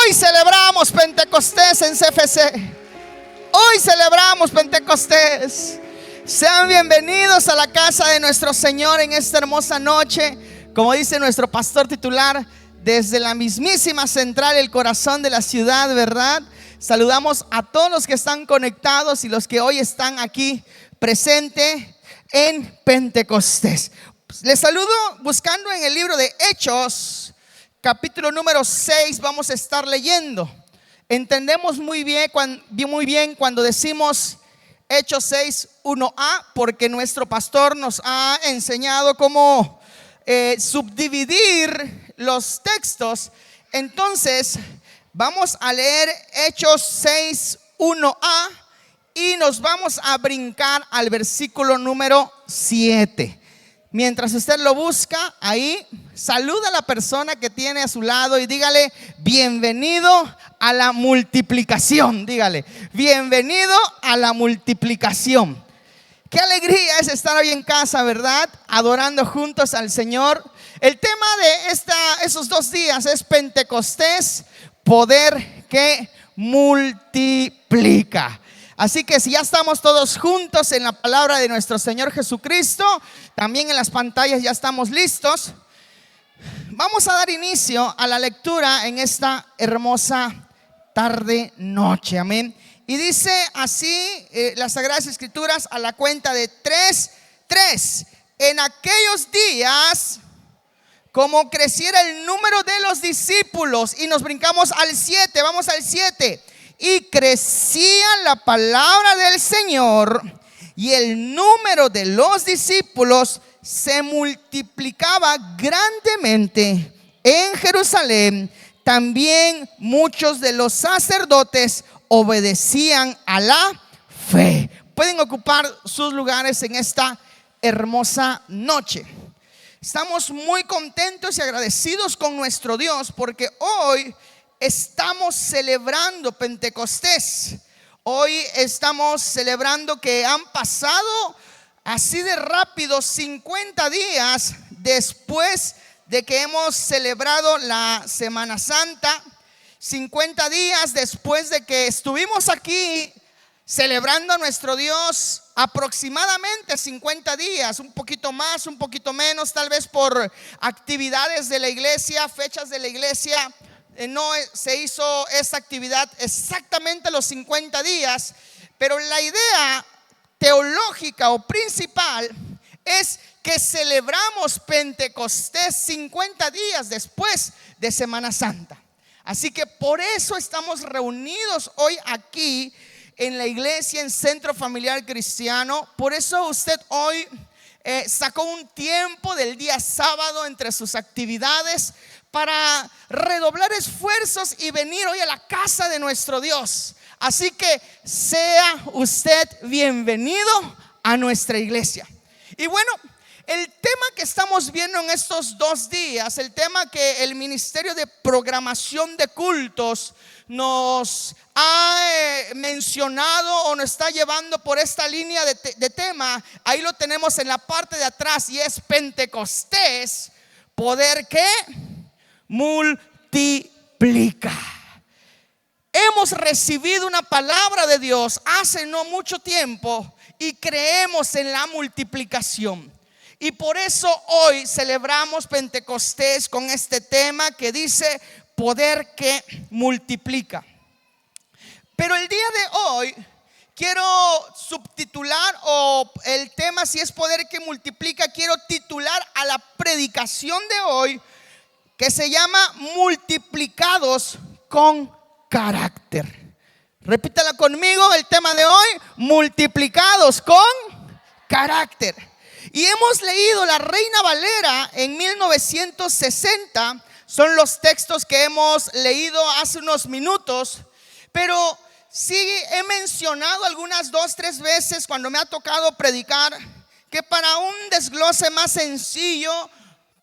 Hoy celebramos Pentecostés en CFC. Hoy celebramos Pentecostés. Sean bienvenidos a la casa de nuestro Señor en esta hermosa noche. Como dice nuestro pastor titular, desde la mismísima central, el corazón de la ciudad, ¿verdad? Saludamos a todos los que están conectados y los que hoy están aquí presentes en Pentecostés. Les saludo buscando en el libro de Hechos, capítulo número 6, vamos a estar leyendo. Entendemos muy bien cuando decimos Hechos 6, 1a, porque nuestro pastor nos ha enseñado cómo subdividir los textos. Entonces vamos a leer Hechos 6, 1a y nos vamos a brincar al versículo número 7. Mientras usted lo busca ahí, saluda a la persona que tiene a su lado y dígale: bienvenido a la multiplicación. Dígale: bienvenido a la multiplicación. Qué alegría es estar hoy en casa, ¿verdad? Adorando juntos al Señor. El tema de esos 2 días es Pentecostés, poder que multiplica. Así que si ya estamos todos juntos en la palabra de nuestro Señor Jesucristo, también en las pantallas ya estamos listos. Vamos a dar inicio a la lectura en esta hermosa tarde noche, amén. Y dice así las Sagradas Escrituras a la cuenta de 3. En aquellos días, como creciera el número de los discípulos, y nos brincamos al 7, vamos al 7. Y crecía la palabra del Señor y el número de los discípulos se multiplicaba grandemente en Jerusalén. También muchos de los sacerdotes obedecían a la fe. Pueden ocupar sus lugares en esta hermosa noche. Estamos muy contentos y agradecidos con nuestro Dios porque hoy estamos celebrando Pentecostés. Hoy estamos celebrando que han pasado así de rápido 50 días después de que hemos celebrado la Semana Santa. 50 días después de que estuvimos aquí celebrando a nuestro Dios, aproximadamente 50 días, un poquito más, un poquito menos, tal vez por actividades de la iglesia, fechas de la iglesia. No se hizo esa actividad exactamente los 50 días, pero la idea teológica o principal es que celebramos Pentecostés 50 días después de Semana Santa. Así que por eso estamos reunidos hoy aquí en la iglesia, en Centro Familiar Cristiano. Por eso usted hoy sacó un tiempo del día sábado entre sus actividades para redoblar esfuerzos y venir hoy a la casa de nuestro Dios. Así que sea usted bienvenido a nuestra iglesia. Y bueno, el tema que estamos viendo en estos 2 días, el tema que el Ministerio de Programación de Cultos nos ha mencionado o nos está llevando por esta línea de tema, ahí lo tenemos en la parte de atrás y es Pentecostés, poder que multiplica. Hemos recibido una palabra de Dios hace no mucho tiempo y creemos en la multiplicación. Y por eso hoy celebramos Pentecostés con este tema que dice poder que multiplica. Pero el día de hoy quiero subtitular, o el tema, si es poder que multiplica, quiero titular a la predicación de hoy, que se llama multiplicados con carácter. Repítala conmigo, el tema de hoy: multiplicados con carácter. Y hemos leído la Reina Valera en 1960. Son los textos que hemos leído hace unos minutos. Pero sí he mencionado algunas 2-3 veces cuando me ha tocado predicar que para un desglose más sencillo,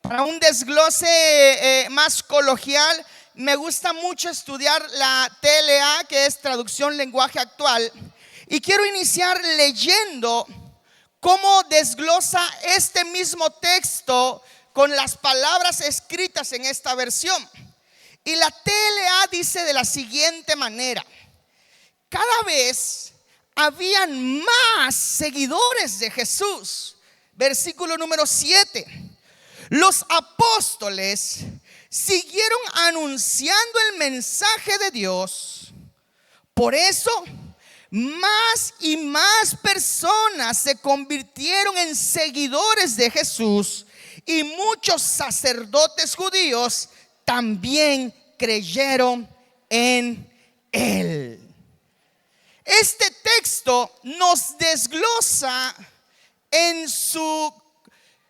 para un desglose más coloquial, me gusta mucho estudiar la TLA, que es Traducción Lenguaje Actual. Y quiero iniciar leyendo cómo desglosa este mismo texto con las palabras escritas en esta versión. Y la TLA dice de la siguiente manera: cada vez habían más seguidores de Jesús. Versículo número 7. Los apóstoles siguieron anunciando el mensaje de Dios. Por eso, más y más personas se convirtieron en seguidores de Jesús, y muchos sacerdotes judíos también creyeron en él. Este texto nos desglosa en su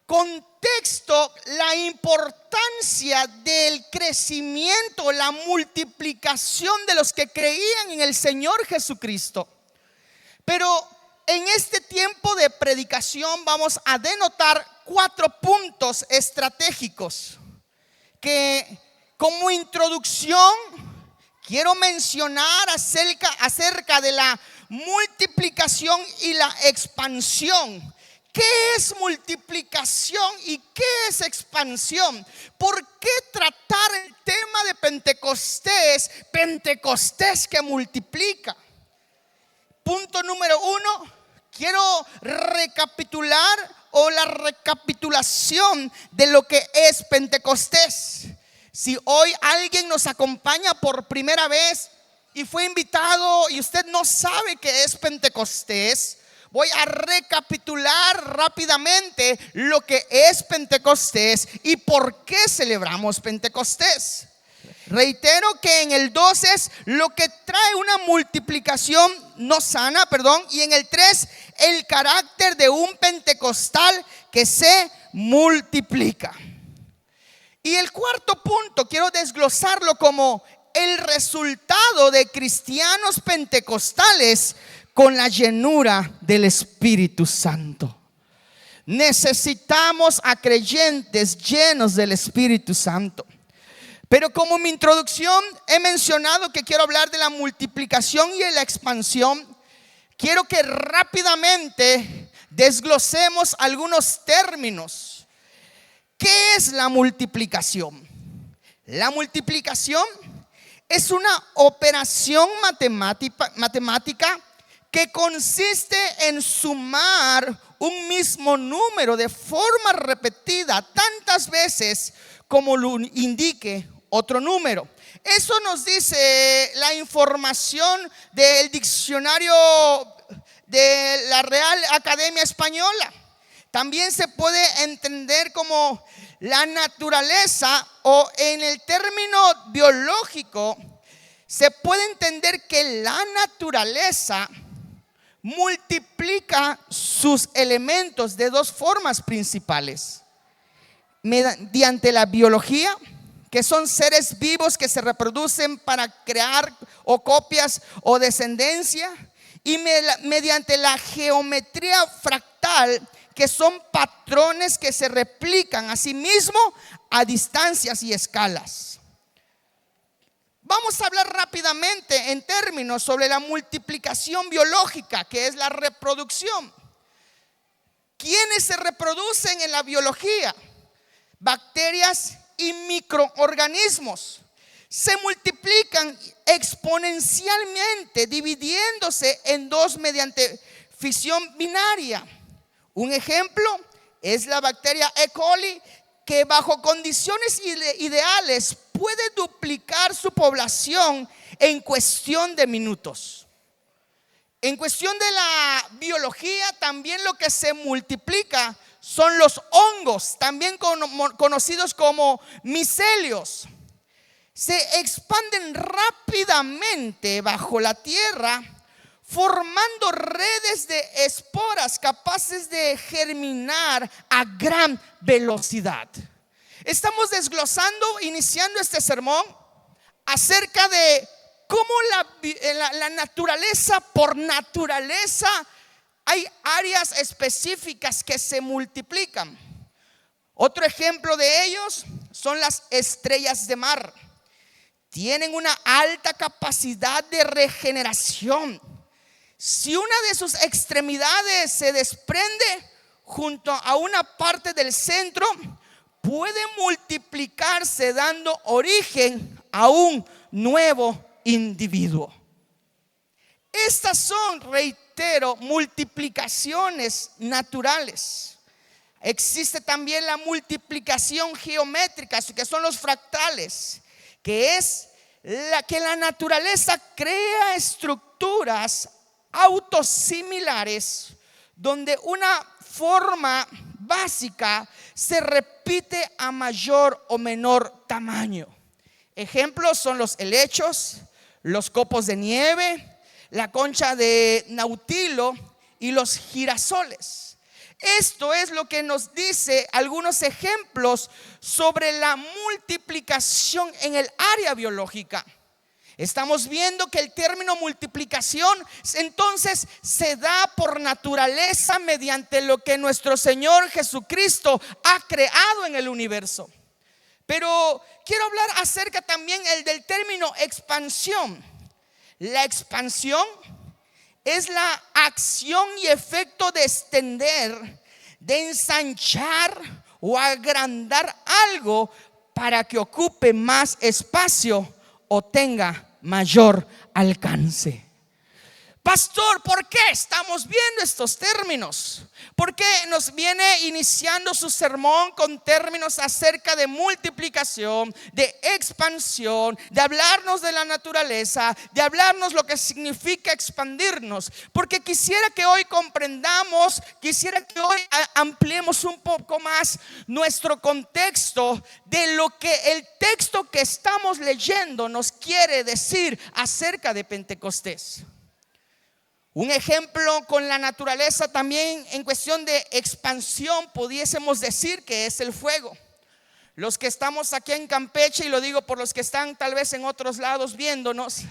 contexto la importancia del crecimiento, la multiplicación de los que creían en el Señor Jesucristo. Pero en este tiempo de predicación vamos a denotar 4 puntos estratégicos que, como introducción, quiero mencionar acerca de la multiplicación y la expansión. ¿Qué es multiplicación y qué es expansión? ¿Por qué tratar el tema de Pentecostés? Pentecostés que multiplica. Punto número 1, quiero recapitular la recapitulación de lo que es Pentecostés. Si hoy alguien nos acompaña por primera vez y fue invitado y usted no sabe qué es Pentecostés, voy a recapitular rápidamente lo que es Pentecostés y por qué celebramos Pentecostés. Reitero que en el 2 es lo que trae una multiplicación no sana, y en el 3 el carácter de un pentecostal que se multiplica. Y el 4 punto quiero desglosarlo como el resultado de cristianos pentecostales con la llenura del Espíritu Santo. Necesitamos a creyentes llenos del Espíritu Santo. Pero como mi introducción he mencionado que quiero hablar de la multiplicación y de la expansión, quiero que rápidamente desglosemos algunos términos. ¿Qué es la multiplicación? La multiplicación es una operación matemática que consiste en sumar un mismo número de forma repetida tantas veces como lo indique otro número. Eso nos dice la información del diccionario de la Real Academia Española. También se puede entender como la naturaleza, o en el término biológico se puede entender que la naturaleza multiplica sus elementos de 2 formas principales: mediante la biología, que son seres vivos que se reproducen para crear o copias o descendencia, y mediante la geometría fractal, que son patrones que se replican a sí mismo a distancias y escalas. Vamos a hablar rápidamente en términos sobre la multiplicación biológica, que es la reproducción. ¿Quiénes se reproducen en la biología? Bacterias y microorganismos. Se multiplican exponencialmente, dividiéndose en 2 mediante fisión binaria. Un ejemplo es la bacteria E. coli, que bajo condiciones ideales puede duplicar su población en cuestión de minutos. En cuestión de la biología, también lo que se multiplica son los hongos, también conocidos como micelios. Se expanden rápidamente bajo la tierra, formando redes de esporas capaces de germinar a gran velocidad. Estamos desglosando, iniciando este sermón, acerca de cómo la naturaleza, por naturaleza, hay áreas específicas que se multiplican. Otro ejemplo de ellos son las estrellas de mar. Tienen una alta capacidad de regeneración. Si una de sus extremidades se desprende junto a una parte del centro, puede multiplicarse dando origen a un nuevo individuo. Estas son, reitero, multiplicaciones naturales. Existe también la multiplicación geométrica, que son los fractales, que es la que la naturaleza crea estructuras autosimilares donde una forma básica se repite a mayor o menor tamaño. Ejemplos son los helechos, los copos de nieve, la concha de Nautilo y los girasoles. Esto es lo que nos dice algunos ejemplos sobre la multiplicación en el área biológica. Estamos viendo que el término multiplicación entonces se da por naturaleza mediante lo que nuestro Señor Jesucristo ha creado en el universo. Pero quiero hablar acerca también del término expansión. La expansión es la acción y efecto de extender, de ensanchar o agrandar algo para que ocupe más espacio o tenga mayor alcance. Pastor, ¿por qué estamos viendo estos términos? ¿Por qué nos viene iniciando su sermón con términos acerca de multiplicación, de expansión, de hablarnos de la naturaleza, de hablarnos lo que significa expandirnos? Porque quisiera que hoy comprendamos, quisiera que hoy ampliemos un poco más nuestro contexto de lo que el texto que estamos leyendo nos quiere decir acerca de Pentecostés. Un ejemplo con la naturaleza también en cuestión de expansión pudiésemos decir que es el fuego. Los que estamos aquí en Campeche, y lo digo por los que están tal vez en otros lados viéndonos,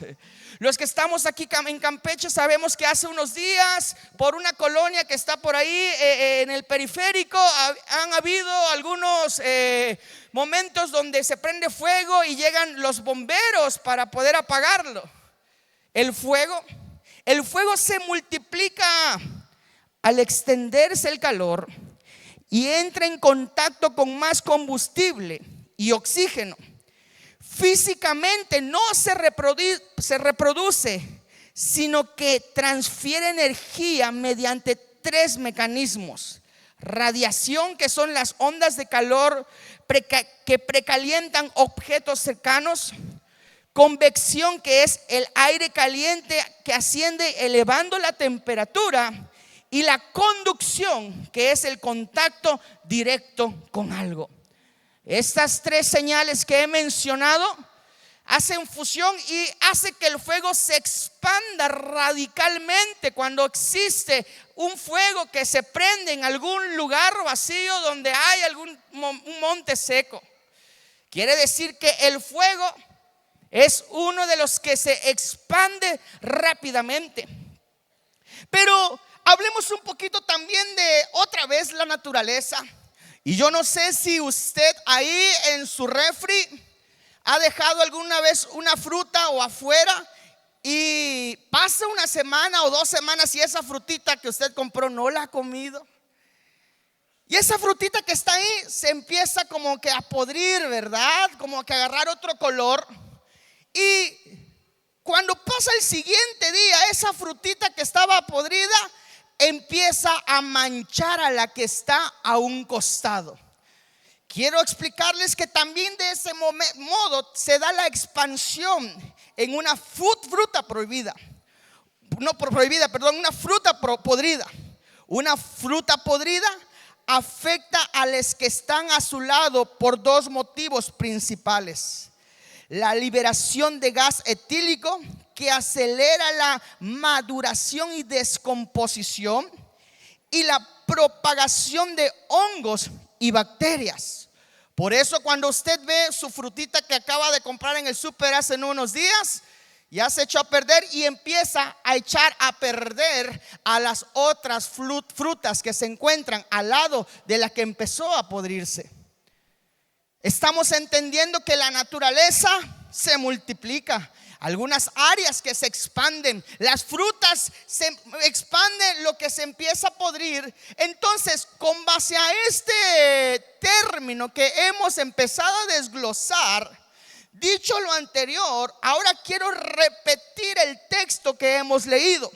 los que estamos aquí en Campeche sabemos que hace unos días por una colonia que está por ahí en el periférico han habido algunos momentos donde se prende fuego y llegan los bomberos para poder apagarlo. El fuego se multiplica al extenderse el calor y entra en contacto con más combustible y oxígeno. Físicamente no se reproduce, sino que transfiere energía mediante 3 mecanismos: radiación, que son las ondas de calor que precalientan objetos cercanos; convección, que es el aire caliente que asciende elevando la temperatura; y la conducción, que es el contacto directo con algo. Estas 3 señales que he mencionado hacen fusión y hace que el fuego se expanda radicalmente. Cuando existe un fuego que se prende en algún lugar vacío donde hay un monte seco, quiere decir que el fuego es uno de los que se expande rápidamente. Pero hablemos un poquito también de otra vez la naturaleza. Y yo no sé si usted ahí en su refri ha dejado alguna vez una fruta o afuera y pasa una semana o 2 semanas y esa frutita que usted compró no la ha comido. Y esa frutita que está ahí se empieza como que a podrir, ¿verdad? Como que a agarrar otro color. Y cuando pasa el siguiente día, esa frutita que estaba podrida empieza a manchar a la que está a un costado. Quiero explicarles que también de ese modo se da la expansión en una fruta prohibida. No prohibida, perdón, una fruta podrida. Una fruta podrida afecta a los que están a su lado por 2 motivos principales: la liberación de gas etílico, que acelera la maduración y descomposición, y la propagación de hongos y bacterias. Por eso cuando usted ve su frutita que acaba de comprar en el súper hace unos días, ya se echó a perder y empieza a echar a perder a las otras frutas que se encuentran al lado de la que empezó a podrirse. Estamos entendiendo que la naturaleza se multiplica. Algunas áreas que se expanden, las frutas se expanden, lo que se empieza a podrir. Entonces, con base a este término que hemos empezado a desglosar, Dicho lo anterior, ahora quiero repetir el texto que hemos leído.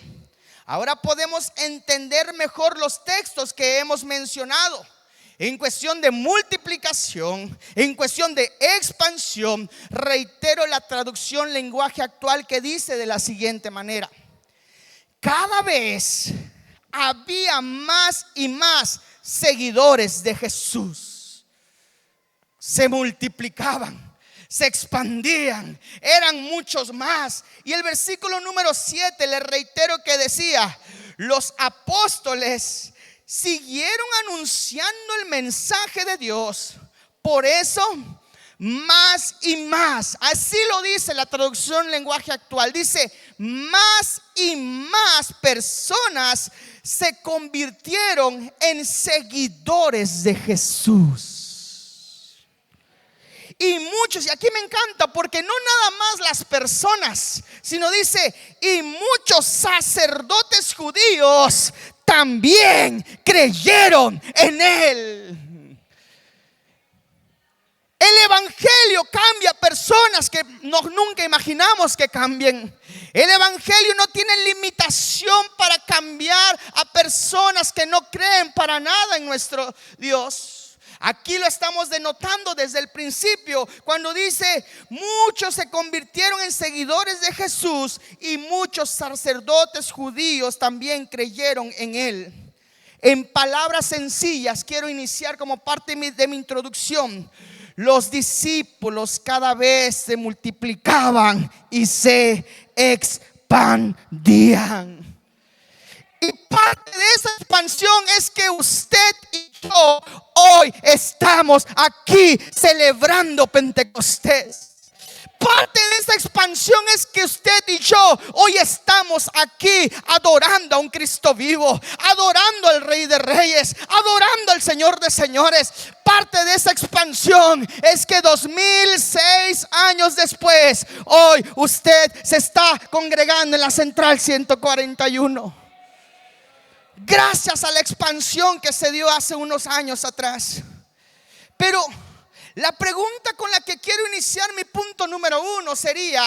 Ahora podemos entender mejor los textos que hemos mencionado. En cuestión de multiplicación, en cuestión de expansión, reitero la traducción lenguaje actual que dice de la siguiente manera: cada vez había más y más seguidores de Jesús. Se multiplicaban, se expandían, eran muchos más. Y el versículo número 7, le reitero que decía: los apóstoles siguieron anunciando el mensaje de Dios. Por eso, más y más, así lo dice la traducción lenguaje actual, dice: más y más personas se convirtieron en seguidores de Jesús. Y muchos, y aquí me encanta porque no nada más las personas, sino dice: y muchos sacerdotes judíos también creyeron en él. El evangelio cambia personas que nunca imaginamos que cambien. El evangelio no tiene limitación para cambiar a personas que no creen para nada en nuestro Dios. Aquí lo estamos denotando desde el principio, cuando dice: muchos se convirtieron en seguidores de Jesús y muchos sacerdotes judíos también creyeron en él. En palabras sencillas, quiero iniciar como parte de mi introducción. Los discípulos cada vez se multiplicaban y se expandían. Y parte de esa expansión es que usted y yo hoy estamos aquí celebrando Pentecostés. Parte de esta expansión es que usted y yo hoy estamos aquí adorando a un Cristo vivo, adorando al Rey de Reyes, adorando al Señor de Señores. Parte de esa expansión es que 2006 años después, hoy usted se está congregando en la Central 141. Gracias a la expansión que se dio hace unos años atrás. Pero la pregunta con la que quiero iniciar mi punto número 1 sería: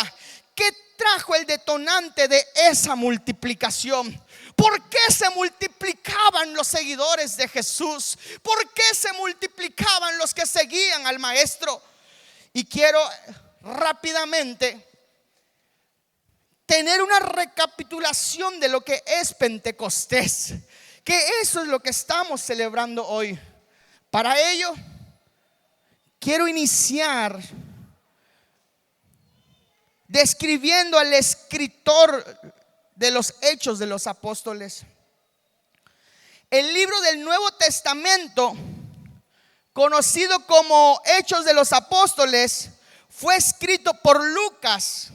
¿qué trajo el detonante de esa multiplicación? ¿Por qué se multiplicaban los seguidores de Jesús? ¿Por qué se multiplicaban los que seguían al Maestro? Y quiero rápidamente tener una recapitulación de lo que es Pentecostés, que eso es lo que estamos celebrando hoy. Para ello, quiero iniciar describiendo al escritor de los Hechos de los Apóstoles. El libro del Nuevo Testamento, conocido como Hechos de los Apóstoles, fue escrito por Lucas,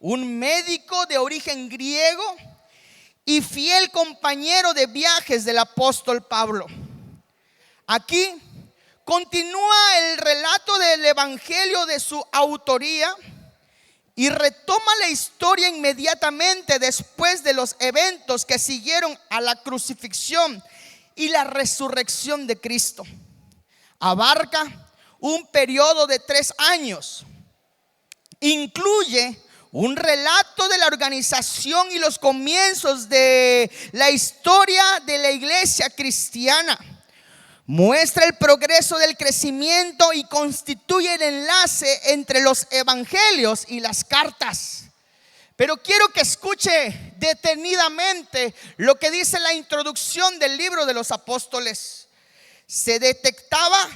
un médico de origen griego y fiel compañero de viajes del apóstol Pablo. Aquí continúa el relato del evangelio de su autoría y retoma la historia inmediatamente después de los eventos que siguieron a la crucifixión y la resurrección de Cristo. Abarca un periodo de 3 años. Incluye un relato de la organización y los comienzos de la historia de la iglesia cristiana. Muestra el progreso del crecimiento y constituye el enlace entre los evangelios y las cartas. Pero quiero que escuche detenidamente lo que dice la introducción del libro de los apóstoles. Se detectaba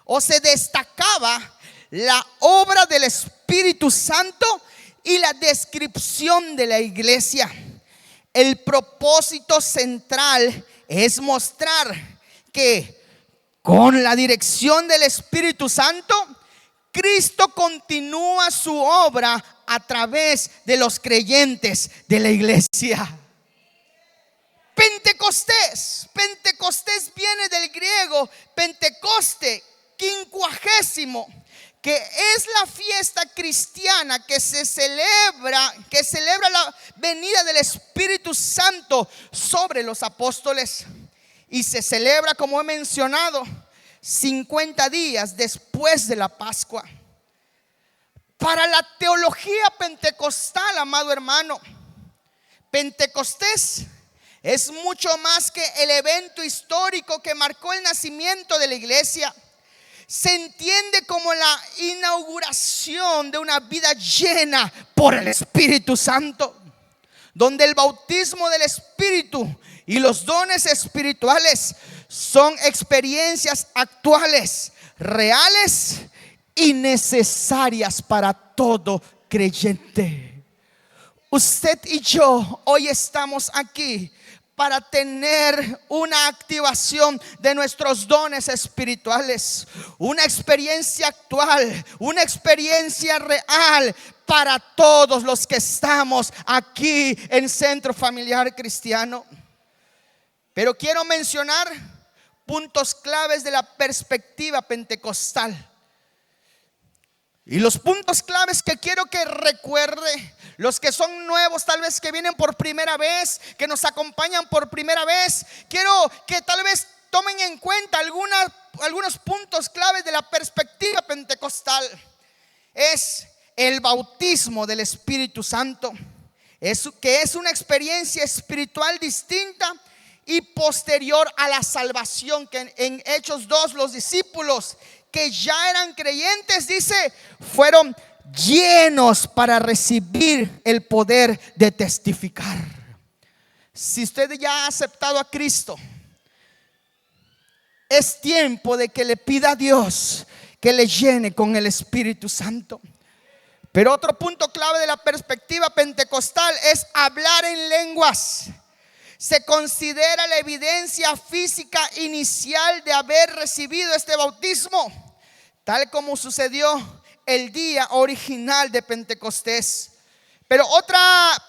o se destacaba la obra del Espíritu Santo y la descripción de la iglesia. El propósito central es mostrar que con la dirección del Espíritu Santo, Cristo continúa su obra a través de los creyentes de la iglesia. Pentecostés viene del griego Pentecoste, quincuagésimo, que es la fiesta cristiana que celebra la venida del Espíritu Santo sobre los apóstoles. Y se celebra, como he mencionado, 50 días después de la Pascua. Para la teología pentecostal, amado hermano, Pentecostés es mucho más que el evento histórico que marcó el nacimiento de la iglesia. Se entiende como la inauguración de una vida llena por el Espíritu Santo, donde el bautismo del Espíritu y los dones espirituales son experiencias actuales, reales y necesarias para todo creyente. Usted y yo hoy estamos aquí para tener una activación de nuestros dones espirituales, una experiencia actual, una experiencia real para todos los que estamos aquí en Centro Familiar Cristiano. Pero quiero mencionar puntos claves de la perspectiva pentecostal. Y los puntos claves que quiero que recuerde, los que son nuevos, tal vez que vienen por primera vez, que nos acompañan por primera vez, quiero que tal vez tomen en cuenta algunos puntos claves de la perspectiva pentecostal. Es el bautismo del Espíritu Santo, que es una experiencia espiritual distinta y posterior a la salvación, que en Hechos 2 los discípulos que ya eran creyentes, dice, fueron llenos para recibir el poder de testificar. Si usted ya ha aceptado a Cristo, es tiempo de que le pida a Dios que le llene con el Espíritu Santo. Pero otro punto clave de la perspectiva pentecostal es hablar en lenguas. Se considera la evidencia física inicial de haber recibido este bautismo, tal como sucedió el día original de Pentecostés. Pero otra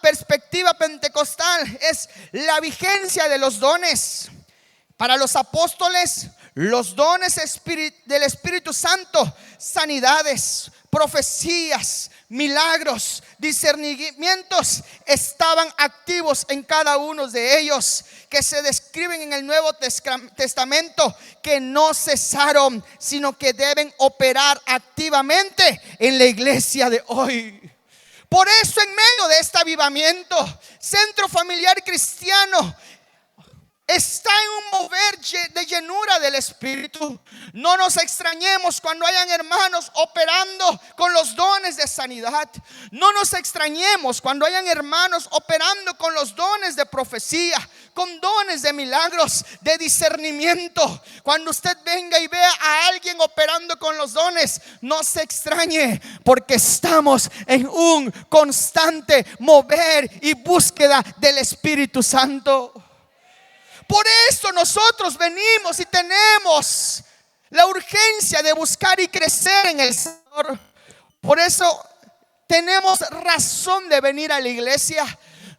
perspectiva pentecostal es la vigencia de los dones. Para los apóstoles, los dones del Espíritu Santo, sanidades, profecías, milagros, discernimientos, estaban activos en cada uno de ellos, que se describen en el Nuevo Testamento, que no cesaron, sino que deben operar activamente en la iglesia de hoy. Por eso, en medio de este avivamiento, Centro Familiar Cristiano está en un mover de llenura del Espíritu. No nos extrañemos cuando hayan hermanos operando con los dones de sanidad. No nos extrañemos cuando hayan hermanos operando con los dones de profecía, con dones de milagros, de discernimiento. Cuando usted venga y vea a alguien operando con los dones, no se extrañe, porque estamos en un constante mover y búsqueda del Espíritu Santo. Por eso nosotros venimos y tenemos la urgencia de buscar y crecer en el Señor. Por eso tenemos razón de venir a la iglesia.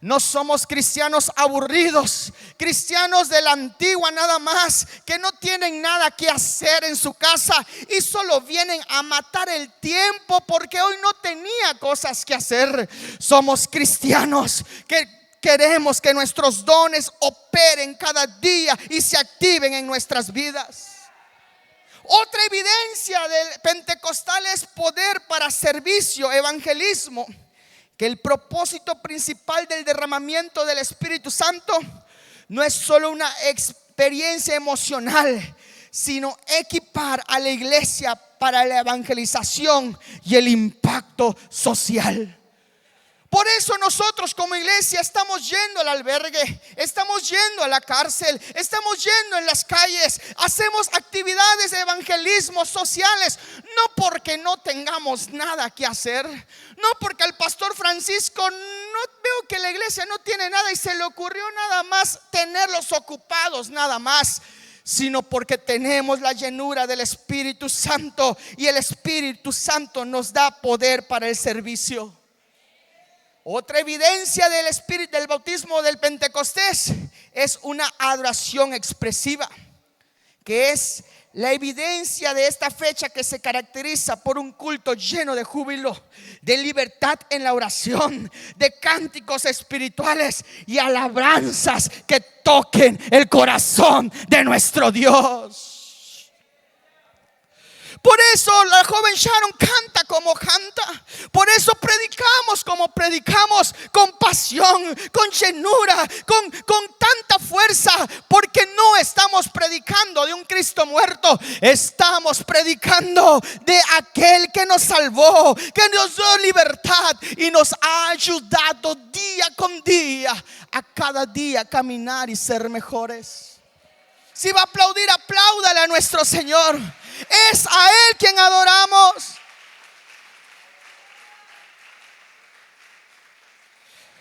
No somos cristianos aburridos, cristianos de la antigua nada más, que no tienen nada que hacer en su casa y solo vienen a matar el tiempo porque hoy no tenía cosas que hacer. Somos cristianos que queremos que nuestros dones operen cada día y se activen en nuestras vidas. Otra evidencia del pentecostal es poder para servicio, evangelismo. Que el propósito principal del derramamiento del Espíritu Santo no es solo una experiencia emocional, sino equipar a la iglesia para la evangelización y el impacto social. Por eso nosotros como iglesia estamos yendo al albergue, estamos yendo a la cárcel, estamos yendo en las calles, hacemos actividades de evangelismo sociales, no porque no tengamos nada que hacer, no porque al pastor Francisco no veo que la iglesia no tiene nada y se le ocurrió nada más tenerlos ocupados nada más, sino porque tenemos la llenura del Espíritu Santo y el Espíritu Santo nos da poder para el servicio. Otra evidencia del espíritu del bautismo del Pentecostés es una adoración expresiva, que es la evidencia de esta fecha que se caracteriza por un culto lleno de júbilo, de libertad en la oración, de cánticos espirituales y alabanzas que toquen el corazón de nuestro Dios. Por eso la joven Sharon canta como canta. Por eso predicamos como predicamos, con pasión, con llenura, con tanta fuerza. Porque no estamos predicando de un Cristo muerto. Estamos predicando de aquel que nos salvó, que nos dio libertad y nos ha ayudado día con día a cada día caminar y ser mejores. Si va a aplaudir, apláudale a nuestro Señor. Es a Él quien adoramos.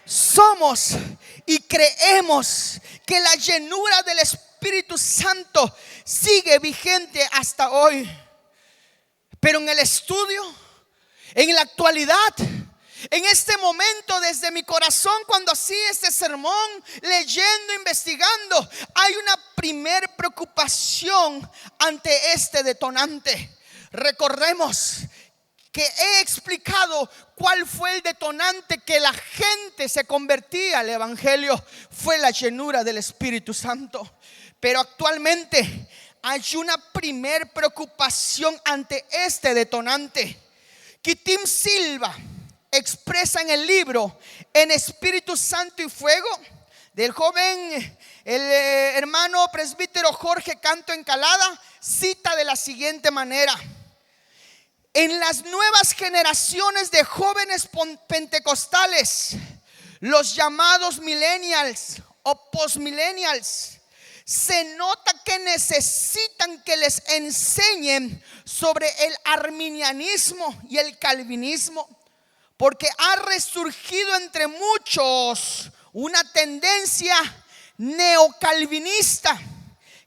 Somos y creemos que la llenura del Espíritu Santo sigue vigente hasta hoy. Pero en el estudio, en la actualidad, en este momento, desde mi corazón, cuando hacía este sermón, leyendo, investigando, hay una primer preocupación ante este detonante. Recordemos que he explicado cuál fue el detonante que la gente se convertía al Evangelio. Fue la llenura del Espíritu Santo. Pero actualmente hay una primer preocupación ante este detonante. Kitim Silva expresa en el libro En Espíritu Santo y Fuego, del joven, el hermano presbítero Jorge Canto Encalada, cita de la siguiente manera: en las nuevas generaciones de jóvenes pentecostales, los llamados millennials o postmillennials, se nota que necesitan que les enseñen sobre el arminianismo y el calvinismo, porque ha resurgido entre muchos una tendencia neocalvinista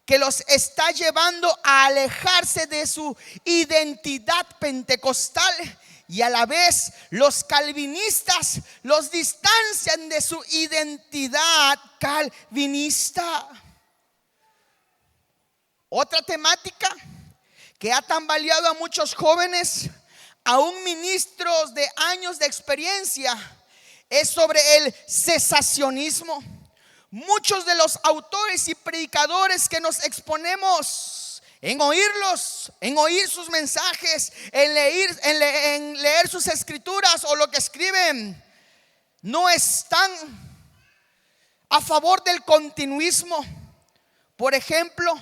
que los está llevando a alejarse de su identidad pentecostal, y a la vez los calvinistas los distancian de su identidad calvinista. Otra temática que ha tambaleado a muchos jóvenes, aún ministros de años de experiencia, es sobre el cesacionismo. Muchos de los autores y predicadores que nos exponemos en oírlos, en oír sus mensajes, en leer sus escrituras o lo que escriben, no están a favor del continuismo. Por ejemplo,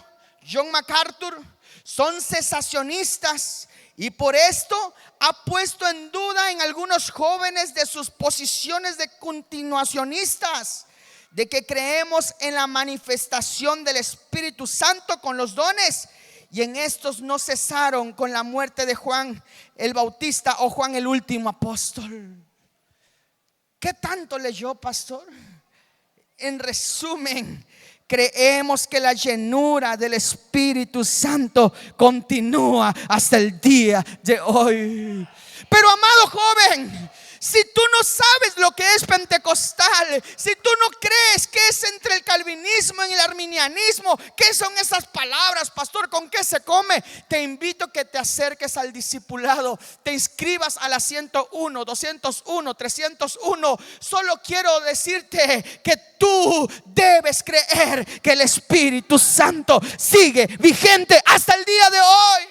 John MacArthur son cesacionistas, y por esto ha puesto en duda en algunos jóvenes de sus posiciones de continuacionistas, de que creemos en la manifestación del Espíritu Santo con los dones, y en estos no cesaron con la muerte de Juan el Bautista o Juan el último apóstol. ¿Qué tanto leyó, pastor? En resumen, creemos que la llenura del Espíritu Santo continúa hasta el día de hoy. Pero amado joven, si tú no sabes lo que es pentecostal, si tú no crees que es entre el calvinismo y el arminianismo, ¿qué son esas palabras, pastor? ¿Con qué se come? Te invito a que te acerques al discipulado, te inscribas a la 101, 201, 301. Solo quiero decirte que tú debes creer que el Espíritu Santo sigue vigente hasta el día de hoy.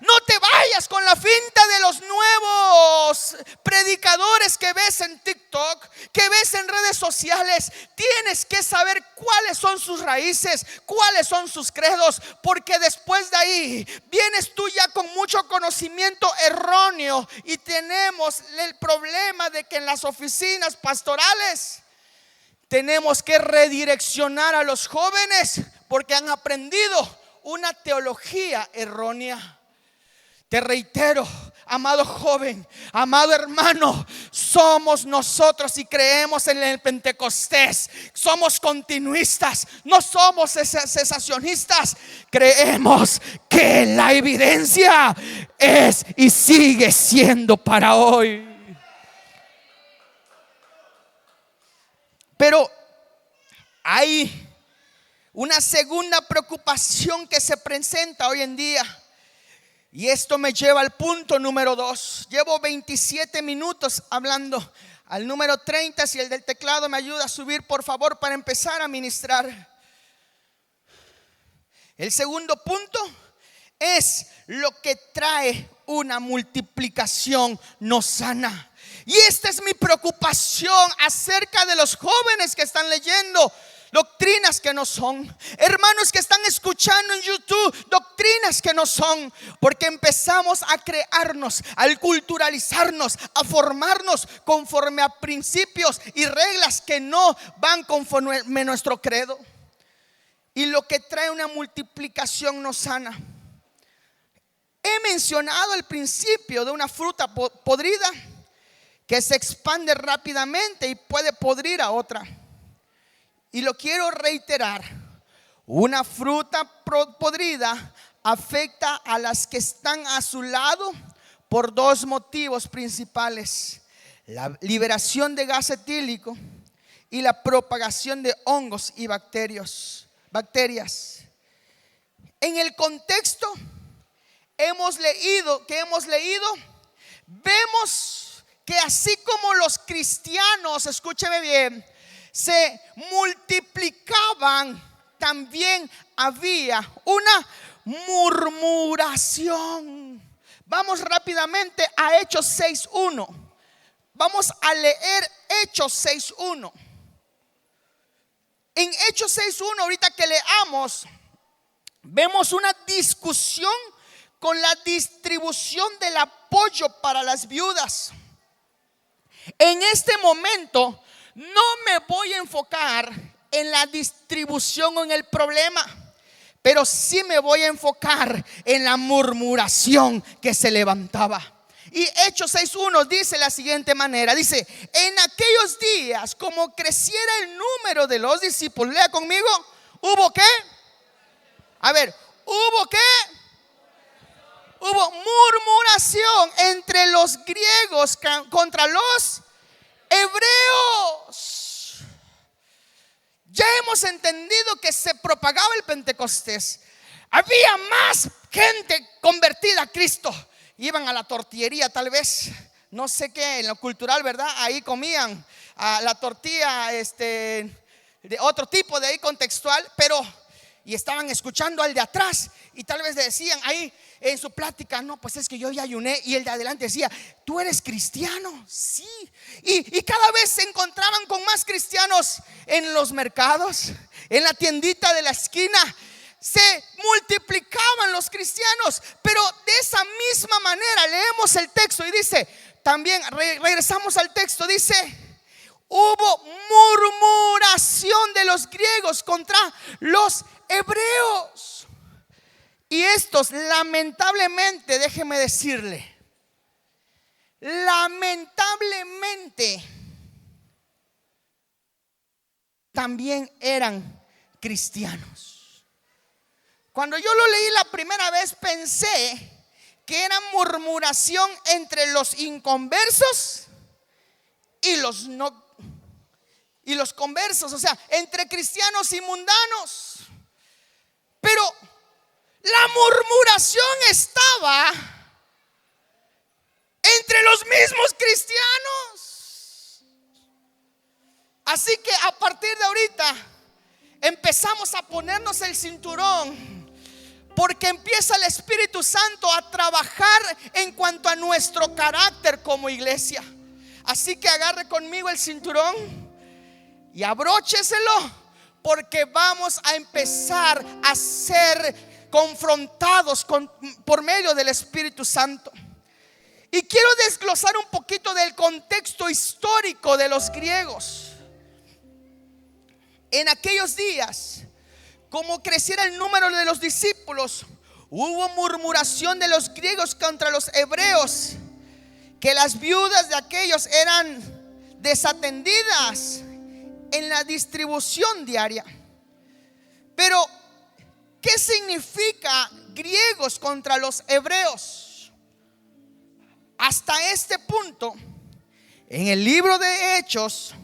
No te vayas con la finta de los nuevos predicadores que ves en TikTok, que ves en redes sociales. Tienes que saber cuáles son sus raíces, cuáles son sus credos, porque después de ahí vienes tú ya con mucho conocimiento erróneo, y tenemos el problema de que en las oficinas pastorales tenemos que redireccionar a los jóvenes porque han aprendido una teología errónea. Te reitero, amado joven, amado hermano, somos nosotros y creemos en el Pentecostés. Somos continuistas, no somos cesacionistas. Creemos que la evidencia es y sigue siendo para hoy. Pero hay una segunda preocupación que se presenta hoy en día. Y esto me lleva al punto número 2. Llevo 27 minutos hablando. Al número 30, si el del teclado me ayuda a subir, por favor, para empezar a ministrar. El segundo punto es lo que trae una multiplicación no sana. Y esta es mi preocupación acerca de los jóvenes que están leyendo doctrinas que no son, hermanos que están escuchando en YouTube doctrinas que no son, porque empezamos a crearnos, a culturalizarnos, a formarnos conforme a principios y reglas que no van conforme a nuestro credo, y lo que trae una multiplicación no sana. He mencionado el principio de una fruta podrida que se expande rápidamente y puede podrir a otra. Y lo quiero reiterar: una fruta podrida afecta a las que están a su lado por dos motivos principales: la liberación de gas etílico y la propagación de hongos y bacterias. En el contexto hemos leído, vemos que así como los cristianos, escúcheme bien, se multiplicaban, también había una murmuración. Vamos rápidamente a Hechos 6:1. Vamos a leer Hechos 6:1. En Hechos 6:1, ahorita que leamos, vemos una discusión con la distribución del apoyo para las viudas. En este momento no me voy a enfocar en la distribución o en el problema, pero sí me voy a enfocar en la murmuración que se levantaba. Y Hechos 6:1 dice la siguiente manera, dice: en aquellos días, como creciera el número de los discípulos, lea conmigo, ¿hubo qué? A ver, ¿hubo qué? Hubo murmuración entre los griegos contra los hebreos. Ya hemos entendido que se propagaba el Pentecostés. Había más gente convertida a Cristo. Iban a la tortillería, tal vez, no sé qué, en lo cultural, ¿verdad? Ahí comían la tortilla de otro tipo, de ahí contextual, pero y estaban escuchando al de atrás y tal vez decían ahí en su plática: no, pues es que yo ya ayuné. Y el de adelante decía: ¿tú eres cristiano? Sí. Y cada vez se encontraban con más cristianos en los mercados, en la tiendita de la esquina. Se multiplicaban los cristianos, pero de esa misma manera leemos el texto y dice, también regresamos al texto, dice: hubo murmuración de los griegos contra los hebreos. Y estos, lamentablemente, déjeme decirle, lamentablemente también eran cristianos. Cuando yo lo leí la primera vez, pensé que era murmuración entre los inconversos y los conversos, o sea, entre cristianos y mundanos. Pero la murmuración estaba entre los mismos cristianos. Así que a partir de ahorita empezamos a ponernos el cinturón, porque empieza el Espíritu Santo a trabajar en cuanto a nuestro carácter como iglesia. Así que agarre conmigo el cinturón y abrócheselo, porque vamos a empezar a ser confrontados por medio del Espíritu Santo. Y quiero desglosar un poquito del contexto histórico de los griegos. En aquellos días, como creciera el número de los discípulos, hubo murmuración de los griegos contra los hebreos, que las viudas de aquellos eran desatendidas en la distribución diaria. Pero, ¿qué significa griegos contra los hebreos? Hasta este punto, en el libro de Hechos,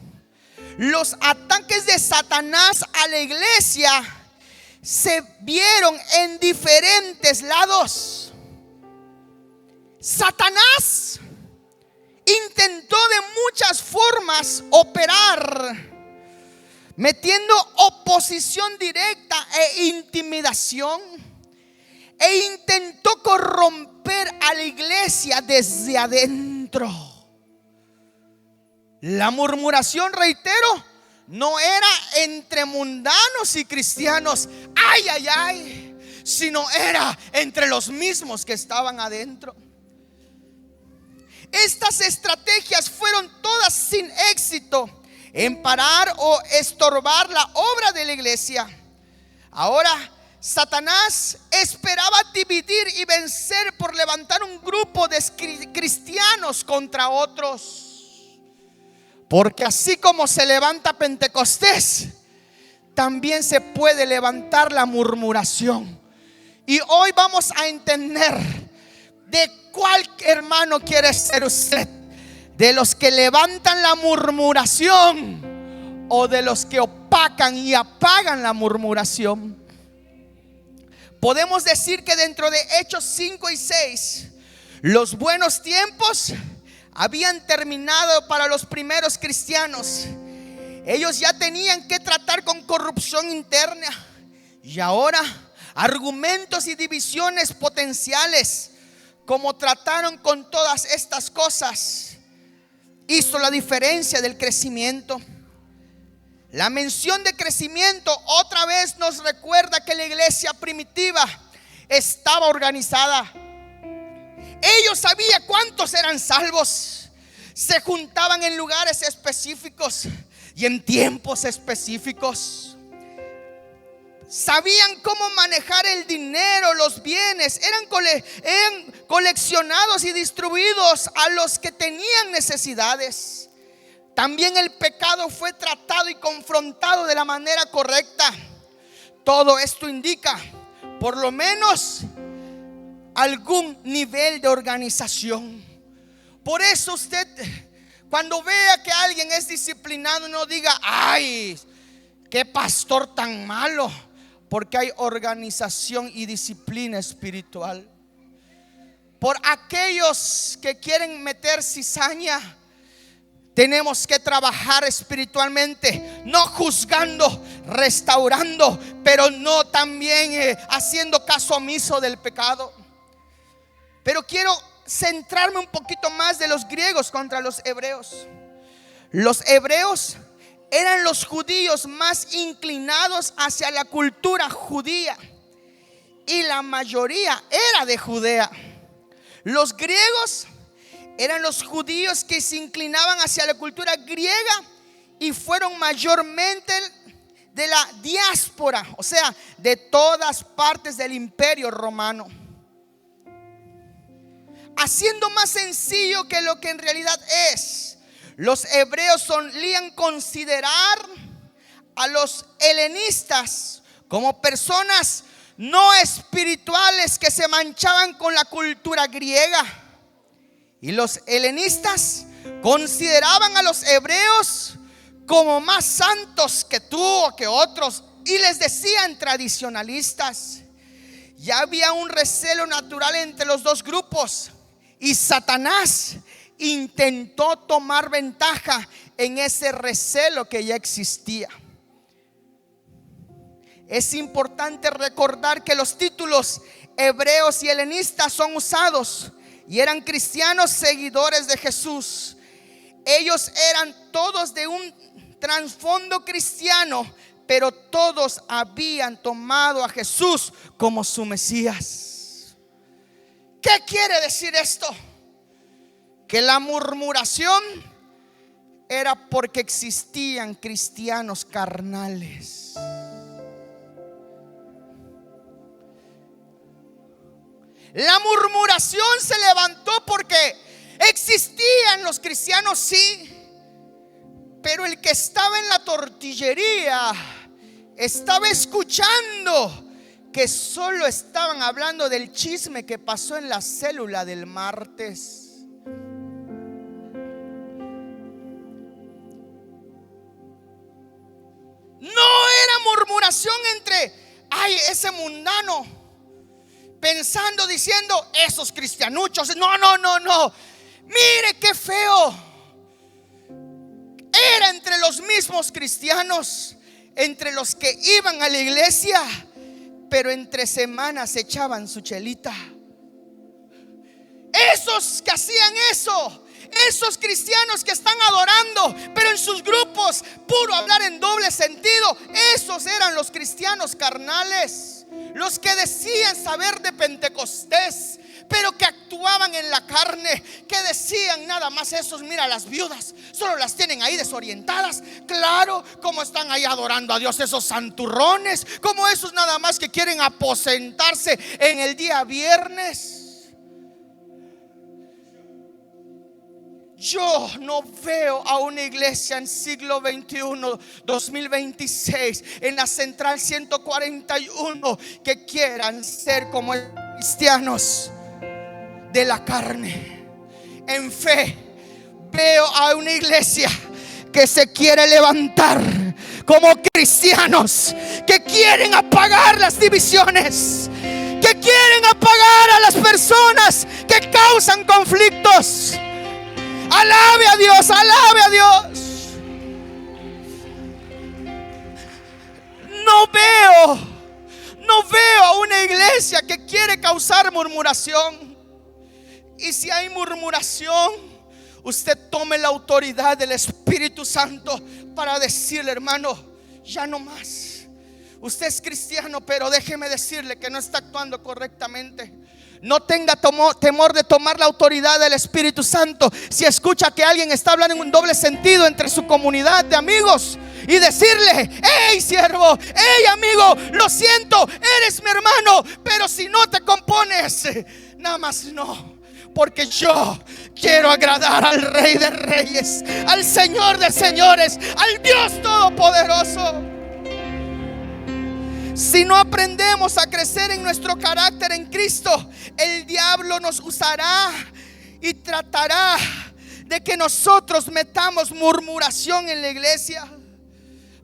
los ataques de Satanás a la iglesia se vieron en diferentes lados. Satanás intentó de muchas formas operar, metiendo oposición directa e intimidación. e intentó corromper a la iglesia desde adentro. La murmuración, reitero, no era entre mundanos y cristianos, ay, ay, ay, sino era entre los mismos que estaban adentro. Estas estrategias fueron todas sin éxito en parar o estorbar la obra de la iglesia. Ahora, Satanás esperaba dividir y vencer por levantar un grupo de cristianos contra otros. Porque así como se levanta Pentecostés, también se puede levantar la murmuración. Y hoy vamos a entender de cuál hermano quiere ser usted: de los que levantan la murmuración o de los que opacan y apagan la murmuración. Podemos decir que dentro de Hechos 5 y 6, los buenos tiempos habían terminado para los primeros cristianos. Ellos ya tenían que tratar con corrupción interna, y ahora argumentos y divisiones potenciales, como trataron con todas estas cosas, hizo la diferencia del crecimiento. La mención de crecimiento otra vez nos recuerda que la iglesia primitiva estaba organizada. Ellos sabían cuántos eran salvos. Se juntaban en lugares específicos y en tiempos específicos. Sabían cómo manejar el dinero, los bienes. Eran coleccionados y distribuidos a los que tenían necesidades. También el pecado fue tratado y confrontado de la manera correcta. Todo esto indica, por lo menos, algún nivel de organización. Por eso usted, cuando vea que alguien es disciplinado, no diga: ay, qué pastor tan malo. Porque hay organización y disciplina espiritual. Por aquellos que quieren meter cizaña, tenemos que trabajar espiritualmente, no juzgando, restaurando, pero no también haciendo caso omiso del pecado. Pero quiero centrarme un poquito más de los griegos contra los hebreos. Los hebreos eran los judíos más inclinados hacia la cultura judía, y la mayoría era de Judea. Los griegos eran los judíos que se inclinaban hacia la cultura griega y fueron mayormente de la diáspora, o sea, de todas partes del imperio romano. Haciendo más sencillo que lo que en realidad es, los hebreos solían considerar a los helenistas como personas no espirituales que se manchaban con la cultura griega. Y los helenistas consideraban a los hebreos como más santos que tú o que otros, y les decían tradicionalistas. Ya había un recelo natural entre los dos grupos, y Satanás intentó tomar ventaja en ese recelo que ya existía. Es importante recordar que los títulos hebreos y helenistas son usados y eran cristianos seguidores de Jesús. Ellos eran todos de un trasfondo cristiano, pero todos habían tomado a Jesús como su Mesías. ¿Qué quiere decir esto? Que la murmuración era porque existían cristianos carnales. La murmuración se levantó porque existían los cristianos, sí, pero el que estaba en la tortillería estaba escuchando que solo estaban hablando del chisme que pasó en la célula del martes. No era murmuración entre, ay, ese mundano, pensando, diciendo, esos cristianuchos. No. Mire qué feo. Era entre los mismos cristianos, entre los que iban a la iglesia, pero entre semanas se echaban su chelita. Esos que hacían eso, esos cristianos que están adorando, pero en sus grupos, puro hablar en doble sentido, esos eran los cristianos carnales, los que decían saber de Pentecostés, pero que actuaban en la carne, que decían nada más esos, mira, las viudas solo las tienen ahí desorientadas. Claro, como están ahí adorando a Dios esos santurrones, como esos nada más que quieren aposentarse en el día viernes. Yo no veo a una iglesia en siglo XXI, 2026, en la Central 141, que quieran ser como cristianos de la carne. En fe veo a una iglesia que se quiere levantar como cristianos, que quieren apagar las divisiones, que quieren apagar a las personas que causan conflictos. Alabe a Dios, alabe a Dios. No veo a una iglesia que quiere causar murmuración. Y si hay murmuración, usted tome la autoridad del Espíritu Santo para decirle, hermano, ya no más. Usted es cristiano, pero déjeme decirle que no está actuando correctamente. No tenga temor de tomar la autoridad del Espíritu Santo. Si escucha que alguien está hablando en un doble sentido entre su comunidad de amigos, y decirle, hey siervo, hey amigo, lo siento, eres mi hermano, pero si no te compones, nada más no, porque yo quiero agradar al Rey de Reyes, al Señor de Señores, al Dios Todopoderoso. Si no aprendemos a crecer en nuestro carácter en Cristo, el diablo nos usará y tratará de que nosotros metamos murmuración en la iglesia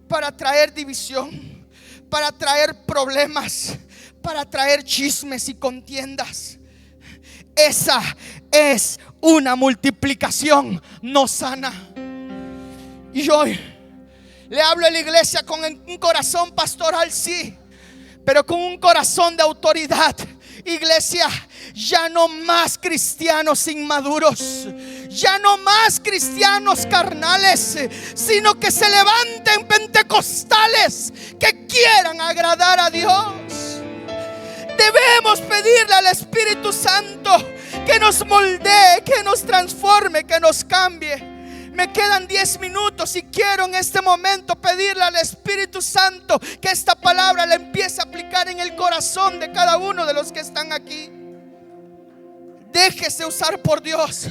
para traer división, para traer problemas, para traer chismes y contiendas. Esa es una multiplicación no sana. Y hoy le hablo a la iglesia con un corazón pastoral, sí, pero con un corazón de autoridad. Iglesia, ya no más cristianos inmaduros, ya no más cristianos carnales, sino que se levanten pentecostales que quieran agradar a Dios. Debemos pedirle al Espíritu Santo que nos moldee, que nos transforme, que nos cambie. Me quedan 10 minutos y quiero en este momento pedirle al Espíritu Santo que esta palabra la empiece a aplicar en el corazón de cada uno de los que están aquí. Déjese usar por Dios,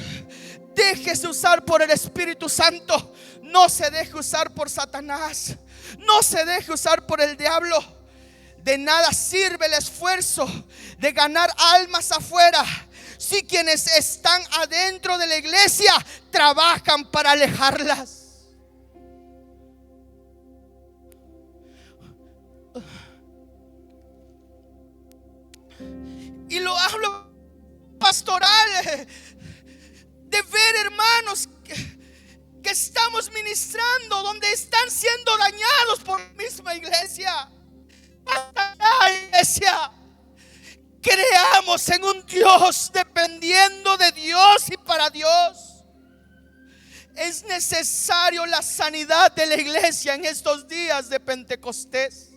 déjese usar por el Espíritu Santo. No se deje usar por Satanás, no se deje usar por el diablo. De nada sirve el esfuerzo de ganar almas afuera si quienes están adentro de la iglesia trabajan para alejarlas. Y lo hablo pastoral, de ver hermanos que estamos ministrando donde están siendo dañados por la misma iglesia. Iglesia, creamos en un Dios dependiendo de Dios y para Dios. Es necesario la sanidad de la iglesia en estos días de Pentecostés.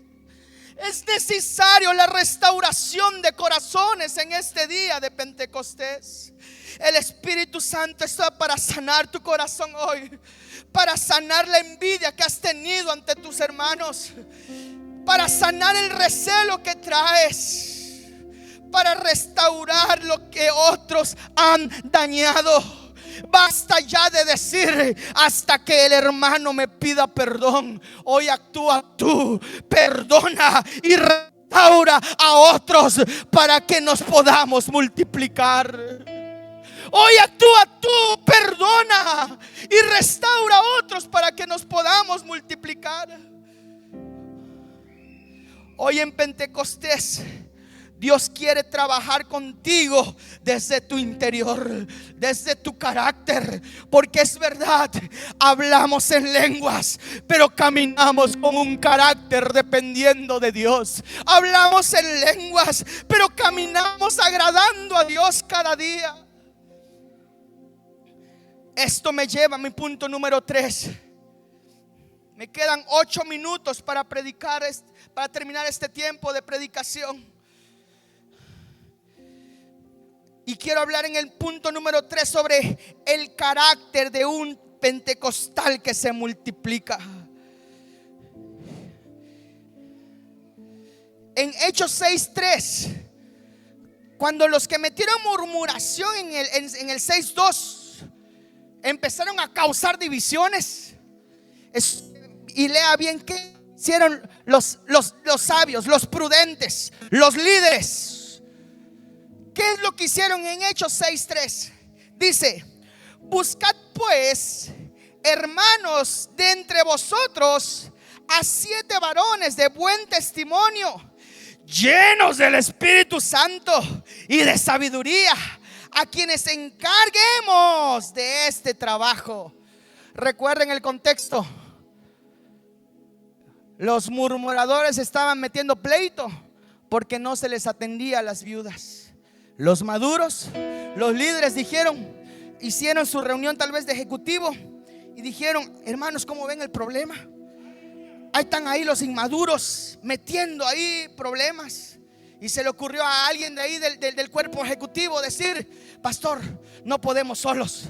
Es necesario la restauración de corazones en este día de Pentecostés. El Espíritu Santo está para sanar tu corazón hoy, para sanar la envidia que has tenido ante tus hermanos, para sanar el recelo que traes, para restaurar lo que otros han dañado. Basta ya de decir hasta que el hermano me pida perdón. Hoy actúa tú, perdona y restaura a otros para que nos podamos multiplicar. Hoy actúa tú, perdona y restaura a otros para que nos podamos multiplicar. Hoy en Pentecostés Dios quiere trabajar contigo desde tu interior, desde tu carácter, porque es verdad, hablamos en lenguas, pero caminamos con un carácter dependiendo de Dios. Hablamos en lenguas, pero caminamos agradando a Dios cada día. Esto me lleva a mi punto número 3. Me quedan 8 minutos para predicar, para terminar este tiempo de predicación. Y quiero hablar en el punto número 3 sobre el carácter de un pentecostal que se multiplica. En Hechos 6:3, cuando los que metieron murmuración en el 6:2 empezaron a causar divisiones, y lea bien qué hicieron los sabios, los prudentes, los líderes. ¿Qué es lo que hicieron en Hechos 6:3? Dice: buscad pues, hermanos, de entre vosotros a 7 varones de buen testimonio, llenos del Espíritu Santo y de sabiduría, a quienes encarguemos de este trabajo. Recuerden el contexto. Los murmuradores estaban metiendo pleito porque no se les atendía a las viudas. Los maduros, los líderes hicieron su reunión tal vez de ejecutivo y dijeron: hermanos, ¿cómo ven el problema? Ahí están ahí los inmaduros metiendo ahí problemas. Y se le ocurrió a alguien de ahí del cuerpo ejecutivo decir: pastor, no podemos solos.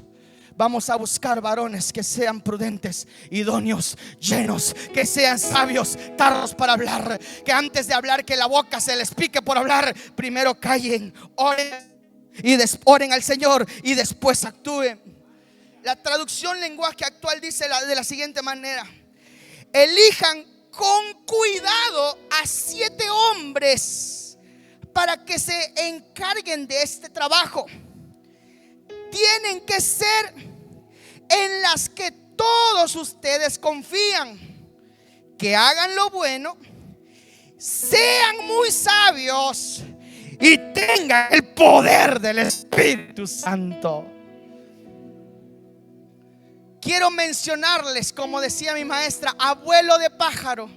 Vamos a buscar varones que sean prudentes, idóneos, llenos, que sean sabios, tardos para hablar, que antes de hablar que la boca se les pique por hablar, primero callen, oren al Señor y después actúen. La traducción lenguaje actual dice de la siguiente manera: elijan con cuidado a 7 hombres para que se encarguen de este trabajo. Tienen que ser en las que todos ustedes confían, que hagan lo bueno, sean muy sabios y tengan el poder del Espíritu Santo. Quiero mencionarles, como decía mi maestra, abuelo de pájaro,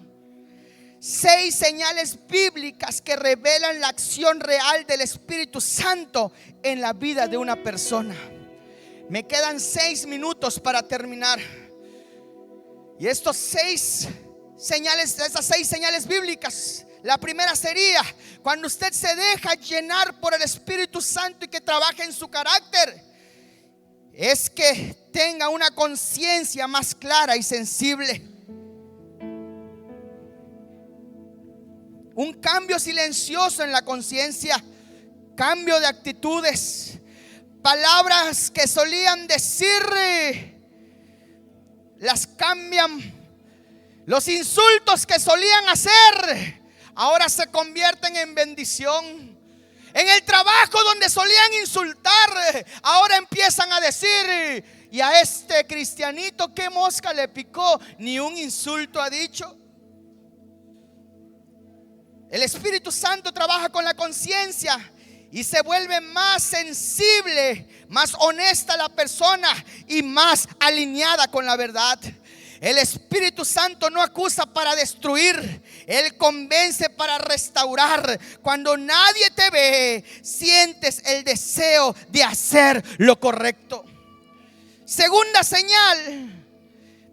6 señales bíblicas que revelan la acción real del Espíritu Santo en la vida de una persona. Me quedan 6 minutos para terminar. Y esas 6 señales bíblicas, la primera sería cuando usted se deja llenar por el Espíritu Santo y que trabaje en su carácter, es que tenga una conciencia más clara y sensible. Un cambio silencioso en la conciencia, cambio de actitudes. Palabras que solían decir, las cambian. Los insultos que solían hacer, ahora se convierten en bendición. En el trabajo donde solían insultar, ahora empiezan a decir: y a este cristianito, ¿qué mosca le picó? Ni un insulto ha dicho. El Espíritu Santo trabaja con la conciencia y se vuelve más sensible, más honesta la persona y más alineada con la verdad. El Espíritu Santo no acusa para destruir, Él convence para restaurar. Cuando nadie te ve, sientes el deseo de hacer lo correcto. Segunda señal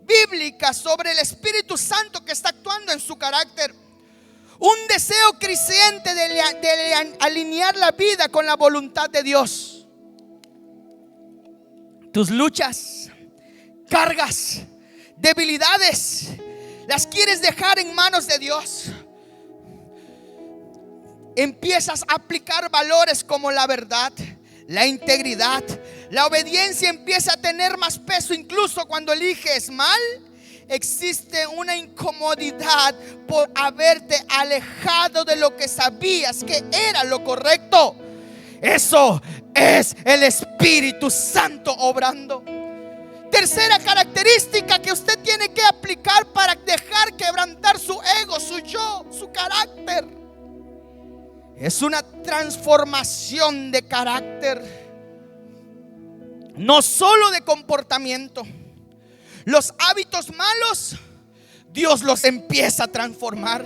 bíblica sobre el Espíritu Santo que está actuando en su carácter: un deseo creciente de alinear la vida con la voluntad de Dios. Tus luchas, cargas, debilidades, las quieres dejar en manos de Dios. Empiezas a aplicar valores como la verdad, la integridad, la obediencia empieza a tener más peso. Incluso cuando eliges mal, existe una incomodidad por haberte alejado de lo que sabías que era lo correcto. Eso es el Espíritu Santo obrando. Tercera característica que usted tiene que aplicar para dejar quebrantar su ego, su yo, su carácter: Es una transformación de carácter, no solo de comportamiento. Los hábitos malos, Dios los empieza a transformar.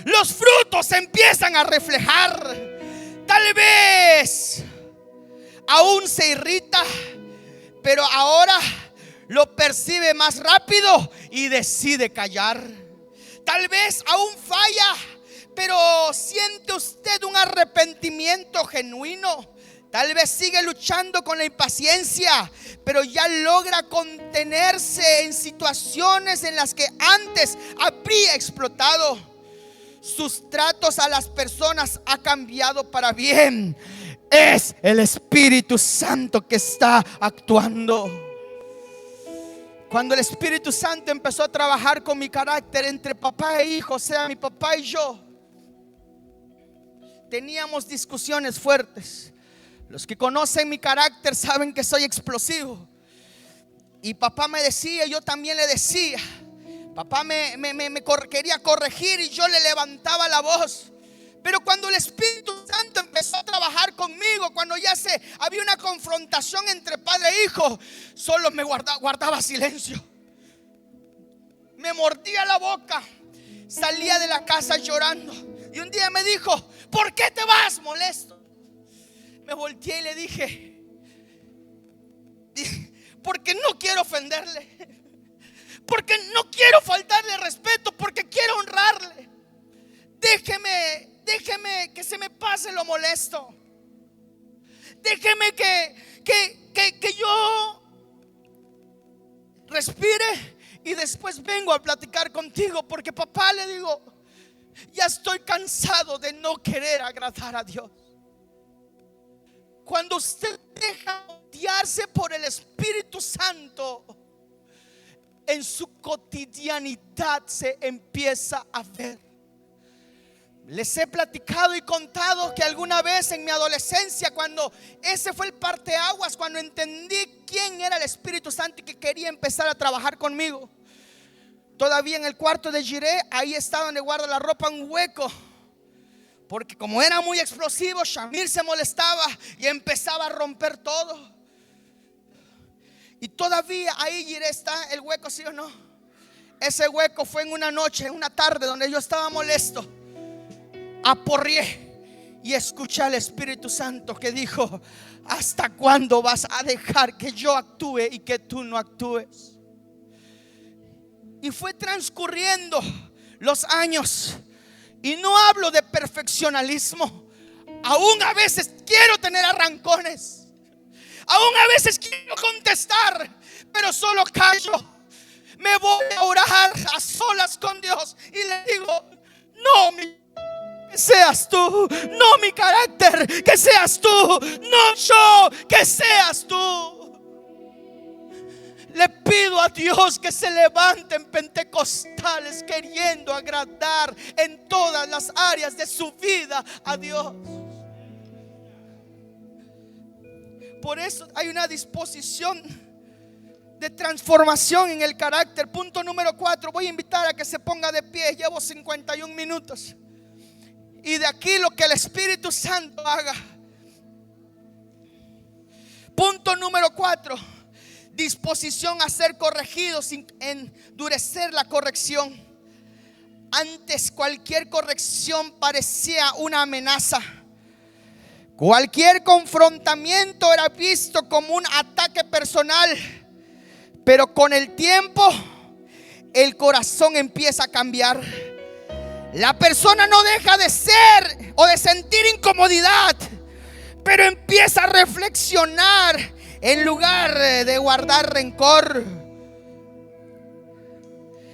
Los frutos se empiezan a reflejar. Tal vez aún se irrita, pero ahora lo percibe más rápido y decide callar. Tal vez aún falla, pero siente usted un arrepentimiento genuino. Tal vez sigue luchando con la impaciencia, pero ya logra contenerse en situaciones en las que antes habría explotado. Sus tratos a las personas ha cambiado para bien. Es el Espíritu Santo que está actuando. Cuando el Espíritu Santo empezó a trabajar con mi carácter entre papá e hijo, o sea, mi papá y yo, teníamos discusiones fuertes. Los que conocen mi carácter saben que soy explosivo. Y papá me decía, yo también le decía. Papá me quería corregir y yo le levantaba la voz. Pero cuando el Espíritu Santo empezó a trabajar conmigo, cuando ya había una confrontación entre padre e hijo, solo me guardaba silencio. Me mordía la boca, salía de la casa llorando. Y un día me dijo, ¿por qué te vas molesto? Me volteé y le dije, porque no quiero ofenderle, porque no quiero faltarle respeto, porque quiero honrarle. Déjeme que se me pase lo molesto. Déjeme que yo respire y después vengo a platicar contigo. Porque papá, le digo, ya estoy cansado de no querer agradar a Dios. Cuando usted deja guiarse por el Espíritu Santo, en su cotidianidad se empieza a ver. Les he platicado y contado que alguna vez en mi adolescencia, cuando ese fue el parteaguas, cuando entendí quién era el Espíritu Santo y que quería empezar a trabajar conmigo, todavía en el cuarto de Jiré, ahí está donde guardo la ropa, un hueco. Porque como era muy explosivo, Shamir se molestaba y empezaba a romper todo. Y todavía ahí Jiré está el hueco, ¿sí o no? Ese hueco fue en una noche, en una tarde donde yo estaba molesto. Aporrié y escuché al Espíritu Santo que dijo: ¿hasta cuándo vas a dejar que yo actúe y que tú no actúes? Y fue transcurriendo los años. Y no hablo de perfeccionalismo. Aún a veces quiero tener arrancones. Aún a veces quiero contestar, pero solo callo. Me voy a orar a solas con Dios y le digo: no, que seas tú, no mi carácter, que seas tú, no yo, que seas tú. Le pido a Dios que se levanten pentecostales queriendo agradar en todas las áreas de su vida a Dios. Por eso hay una disposición de transformación en el carácter. Punto número 4. Voy a invitar a que se ponga de pie. Llevo 51 minutos. Y de aquí lo que el Espíritu Santo haga. Punto número 4. Disposición a ser corregido sin endurecer la corrección. Antes cualquier corrección parecía una amenaza. Cualquier confrontamiento era visto como un ataque personal. Pero con el tiempo el corazón empieza a cambiar. La persona no deja de ser o de sentir incomodidad, pero empieza a reflexionar en lugar de guardar rencor.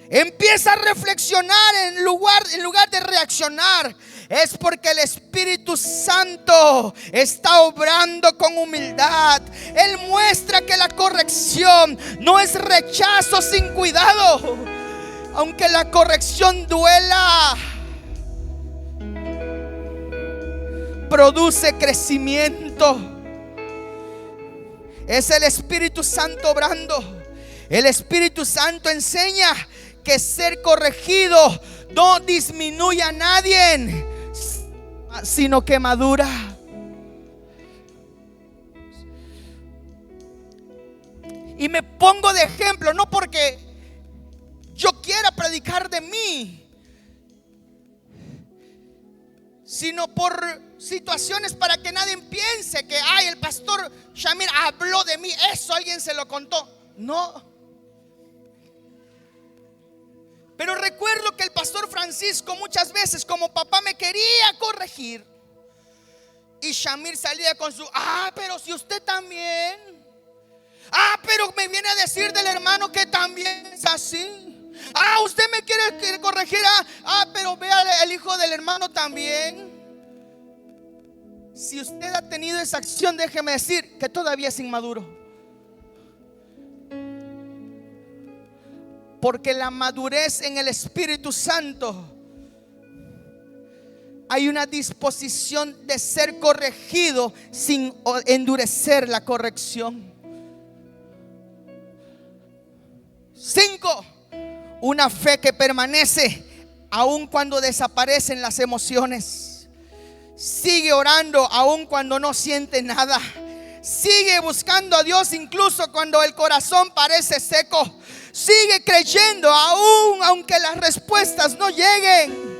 Empieza a reflexionar en lugar de reaccionar. Es porque el Espíritu Santo está obrando con humildad. Él muestra que la corrección no es rechazo sin cuidado. Aunque la corrección duela, produce crecimiento. Es el Espíritu Santo obrando. El Espíritu Santo enseña que ser corregido no disminuye a nadie, sino que madura. Y me pongo de ejemplo, no porque yo quiera predicar de mí, sino por situaciones para que nadie piense que ay, el pastor Shamir habló de mí, eso alguien se lo contó. No. Pero recuerdo que el pastor Francisco muchas veces como papá me quería corregir, y Shamir salía con su pero si usted también, pero me viene a decir del hermano que también es así. Usted me quiere corregir. Pero vea el hijo del hermano también. Si usted ha tenido esa acción, déjeme decir que todavía es inmaduro. Porque la madurez en el Espíritu Santo, hay una disposición de ser corregido sin endurecer la corrección. 5. Una fe que permanece aun cuando desaparecen las emociones. Sigue orando aun cuando no siente nada. Sigue buscando a Dios incluso cuando el corazón parece seco. Sigue creyendo aunque las respuestas no lleguen.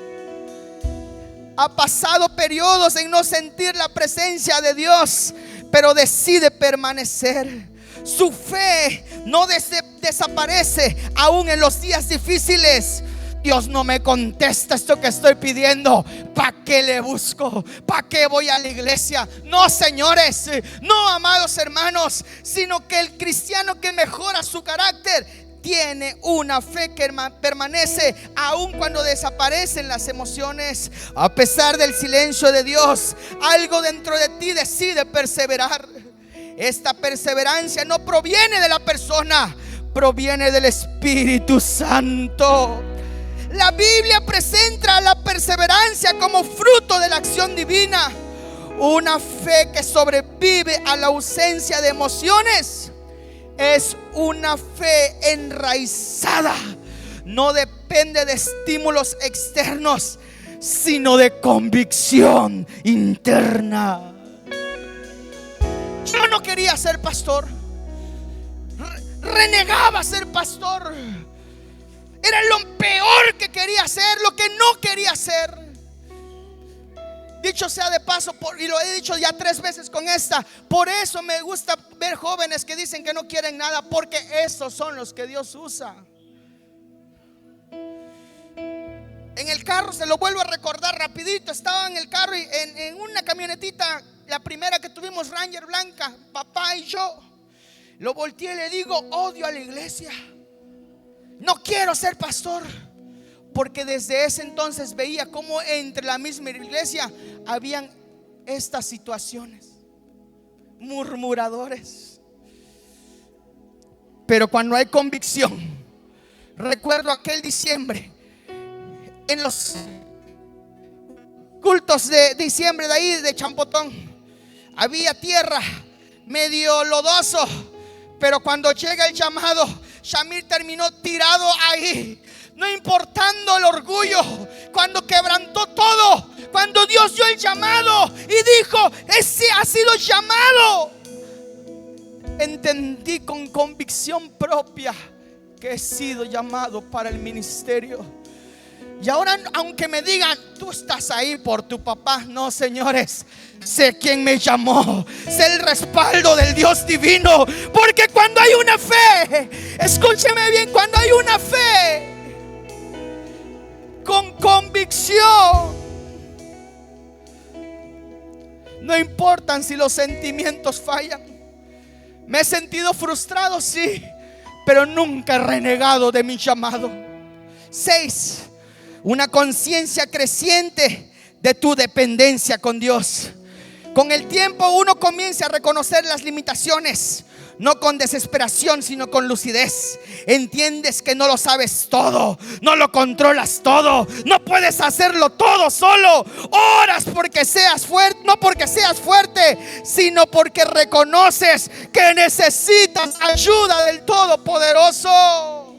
Ha pasado periodos en no sentir la presencia de Dios, pero decide permanecer. Su fe no desaparece aún en los días difíciles. Dios no me contesta esto que estoy pidiendo, ¿para qué le busco? ¿Para qué voy a la iglesia? No, señores, no, amados hermanos, sino que el cristiano que mejora su carácter tiene una fe que permanece aun cuando desaparecen las emociones. A pesar del silencio de Dios, algo dentro de ti decide perseverar. Esta perseverancia no proviene de la persona, proviene del Espíritu Santo. La Biblia presenta la perseverancia como fruto de la acción divina. Una fe que sobrevive a la ausencia de emociones es una fe enraizada. No depende de estímulos externos, sino de convicción interna. Yo no quería ser pastor. Renegaba ser pastor. Era lo peor que quería hacer, lo que no quería hacer. Dicho sea de paso, y lo he dicho ya 3 veces con esta, por eso me gusta ver jóvenes que dicen que no quieren nada, porque esos son los que Dios usa. En el carro, se lo vuelvo a recordar rapidito, estaba en el carro y en una camionetita, la primera que tuvimos, Ranger blanca, papá y yo. Lo volteé y le digo: odio a la iglesia, no quiero ser pastor. Porque desde ese entonces veía cómo entre la misma iglesia habían estas situaciones, murmuradores. Pero cuando hay convicción, recuerdo aquel diciembre, en los cultos de diciembre de ahí de Champotón, había tierra, medio lodoso, pero cuando llega el llamado, Shamir terminó tirado ahí. No importando el orgullo, cuando quebrantó todo, cuando Dios dio el llamado y dijo: ese ha sido llamado, entendí con convicción propia que he sido llamado para el ministerio. Y ahora, aunque me digan: tú estás ahí por tu papá, no, señores, sé quién me llamó, sé el respaldo del Dios divino. Porque cuando hay una fe, escúcheme bien, cuando hay una fe con convicción, no importan si los sentimientos fallan. Me he sentido frustrado, sí, pero nunca he renegado de mi llamado. 6. Una conciencia creciente de tu dependencia con Dios. Con el tiempo uno comienza a reconocer las limitaciones, no con desesperación, sino con lucidez. Entiendes que no lo sabes todo, no lo controlas todo, no puedes hacerlo todo solo. Oras porque seas fuerte, no porque seas fuerte, sino porque reconoces que necesitas ayuda del Todopoderoso.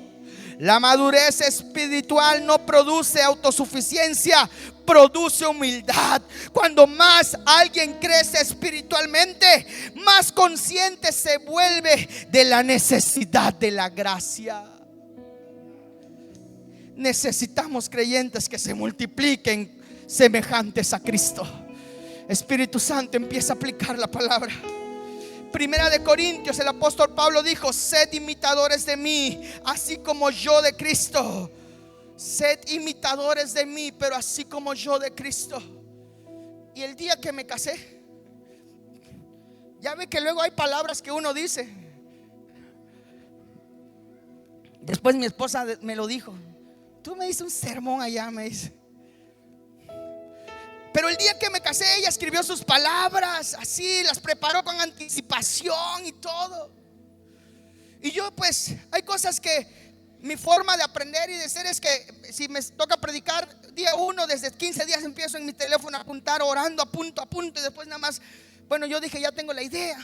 La madurez espiritual no produce autosuficiencia, produce humildad. Cuando más alguien crece espiritualmente, más consciente se vuelve de la necesidad de la gracia. Necesitamos creyentes que se multipliquen semejantes a Cristo. Espíritu Santo, empieza a aplicar la palabra. Primera de Corintios, el apóstol Pablo dijo: sed imitadores de mí, así como yo de Cristo. Sed imitadores de mí, pero así como yo de Cristo. Y el día que me casé, ya ve que luego hay palabras que uno dice. Después mi esposa me lo dijo: tú me diste un sermón allá, me dice. Pero el día que me casé, ella escribió sus palabras, así las preparó con anticipación y todo. Y yo, pues, hay cosas que mi forma de aprender y de ser es que si me toca predicar día 1, desde 15 días empiezo en mi teléfono a apuntar, orando, apunto, y después nada más, bueno, yo dije, ya tengo la idea.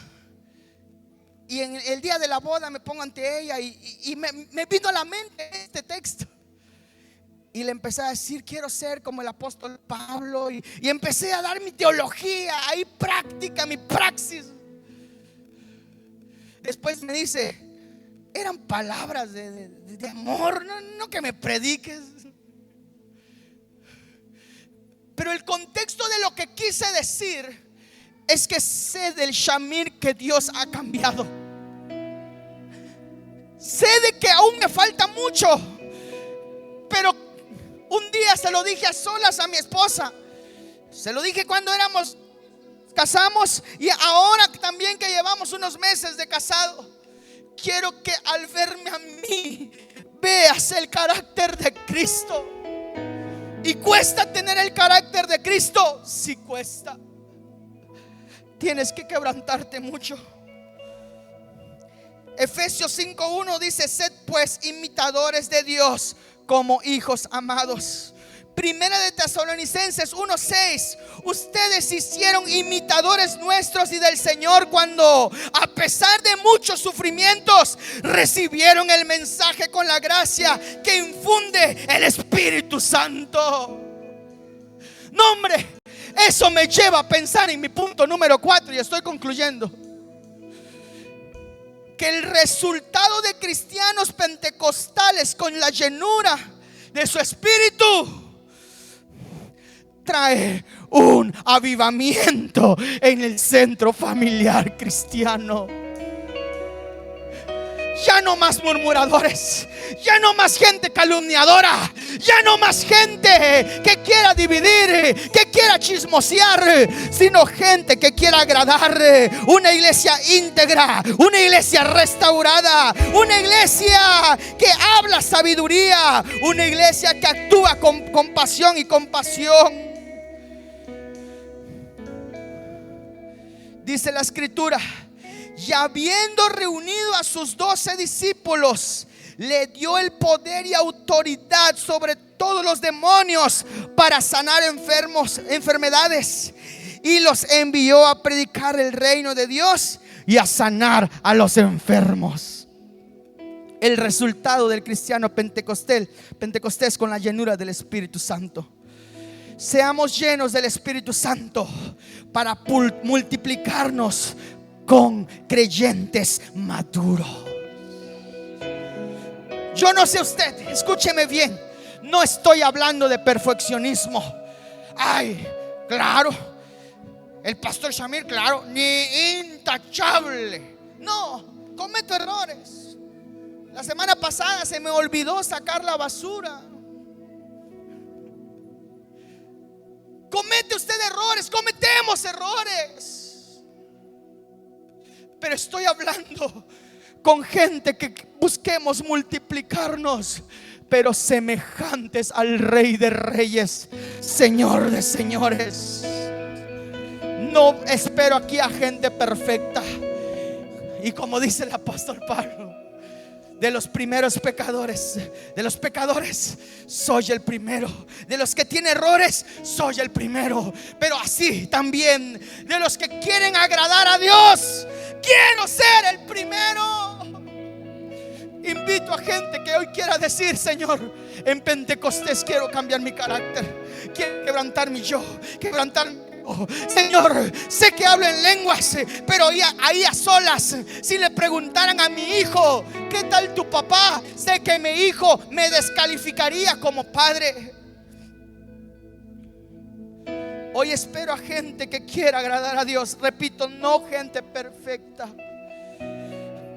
Y en el día de la boda me pongo ante ella y me vino a la mente este texto. Y le empecé a decir: quiero ser como el apóstol Pablo. Y empecé a dar mi teología, ahí práctica, mi praxis. Después me dice: eran palabras de amor, no que me prediques. Pero el contexto de lo que quise decir es que sé del Shamir que Dios ha cambiado. Sé de que aún me falta mucho, pero un día se lo dije a solas a mi esposa. Se lo dije cuando casamos, y ahora también que llevamos unos meses de casado. Quiero que al verme a mí veas el carácter de Cristo. Y cuesta tener el carácter de Cristo. Sí cuesta. Tienes que quebrantarte mucho. Efesios 5:1 dice: sed pues imitadores de Dios como hijos amados. Primera de Tesalonicenses 1:6: ustedes se hicieron imitadores nuestros y del Señor cuando, a pesar de muchos sufrimientos, recibieron el mensaje con la gracia que infunde el Espíritu Santo. No, hombre, eso me lleva a pensar en mi punto número 4, y estoy concluyendo. Que el resultado de cristianos pentecostales con la llenura de su espíritu trae un avivamiento en el centro familiar cristiano. Ya no más murmuradores, ya no más gente calumniadora, ya no más gente que quiera dividir, que quiera chismosear, sino gente que quiera agradar. Una iglesia íntegra, una iglesia restaurada, una iglesia que habla sabiduría, una iglesia que actúa con compasión y compasión. Dice la escritura: y habiendo reunido a sus 12 discípulos, le dio el poder y autoridad sobre todos los demonios para sanar enfermedades, y los envió a predicar el reino de Dios y a sanar a los enfermos. El resultado del cristiano pentecostés con la llenura del Espíritu Santo. Seamos llenos del Espíritu Santo para multiplicarnos con creyentes maduros. Yo no sé usted, escúcheme bien, no estoy hablando de perfeccionismo. Ay, claro, el pastor Shamir, claro, ni intachable. No, cometo errores. La semana pasada se me olvidó sacar la basura. Comete usted errores, cometemos errores. Pero estoy hablando con gente que busquemos multiplicarnos, pero semejantes al Rey de Reyes, Señor de Señores. No espero aquí a gente perfecta. Y como dice el apóstol Pablo, de los primeros pecadores, de los pecadores soy el primero. De los que tienen errores soy el primero. Pero así también de los que quieren agradar a Dios, quiero ser el primero. Invito a gente que hoy quiera decir: Señor, en Pentecostés quiero cambiar mi carácter, quiero quebrantar mi yo, quebrantar mi... Oh, Señor, sé que hablo en lenguas, pero ahí a solas, si le preguntaran a mi hijo: ¿qué tal tu papá?, sé que mi hijo me descalificaría como padre. Hoy espero a gente que quiera agradar a Dios. Repito, no gente perfecta.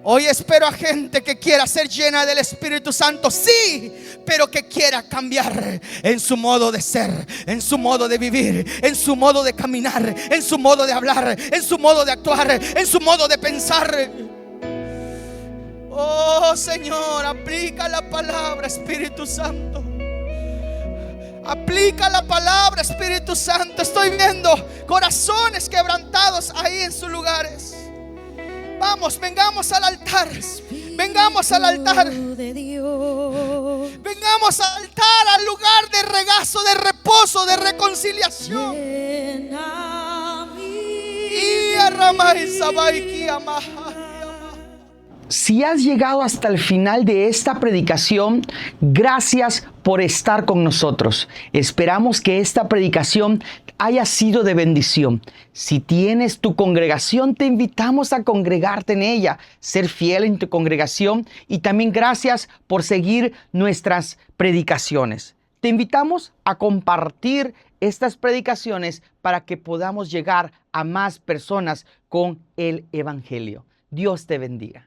Hoy espero a gente que quiera ser llena del Espíritu Santo, sí, pero que quiera cambiar en su modo de ser, en su modo de vivir, en su modo de caminar, en su modo de hablar, en su modo de actuar, en su modo de pensar. Oh Señor, aplica la palabra, Espíritu Santo. Aplica la palabra, Espíritu Santo. Estoy viendo corazones quebrantados ahí en sus lugares. Vamos, vengamos al altar. Vengamos al altar. Vengamos al altar, al lugar de regazo, de reposo, de reconciliación. Si has llegado hasta el final de esta predicación, gracias por estar con nosotros. Esperamos que esta predicación haya sido de bendición. Si tienes tu congregación, te invitamos a congregarte en ella, ser fiel en tu congregación, y también gracias por seguir nuestras predicaciones. Te invitamos a compartir estas predicaciones para que podamos llegar a más personas con el Evangelio. Dios te bendiga.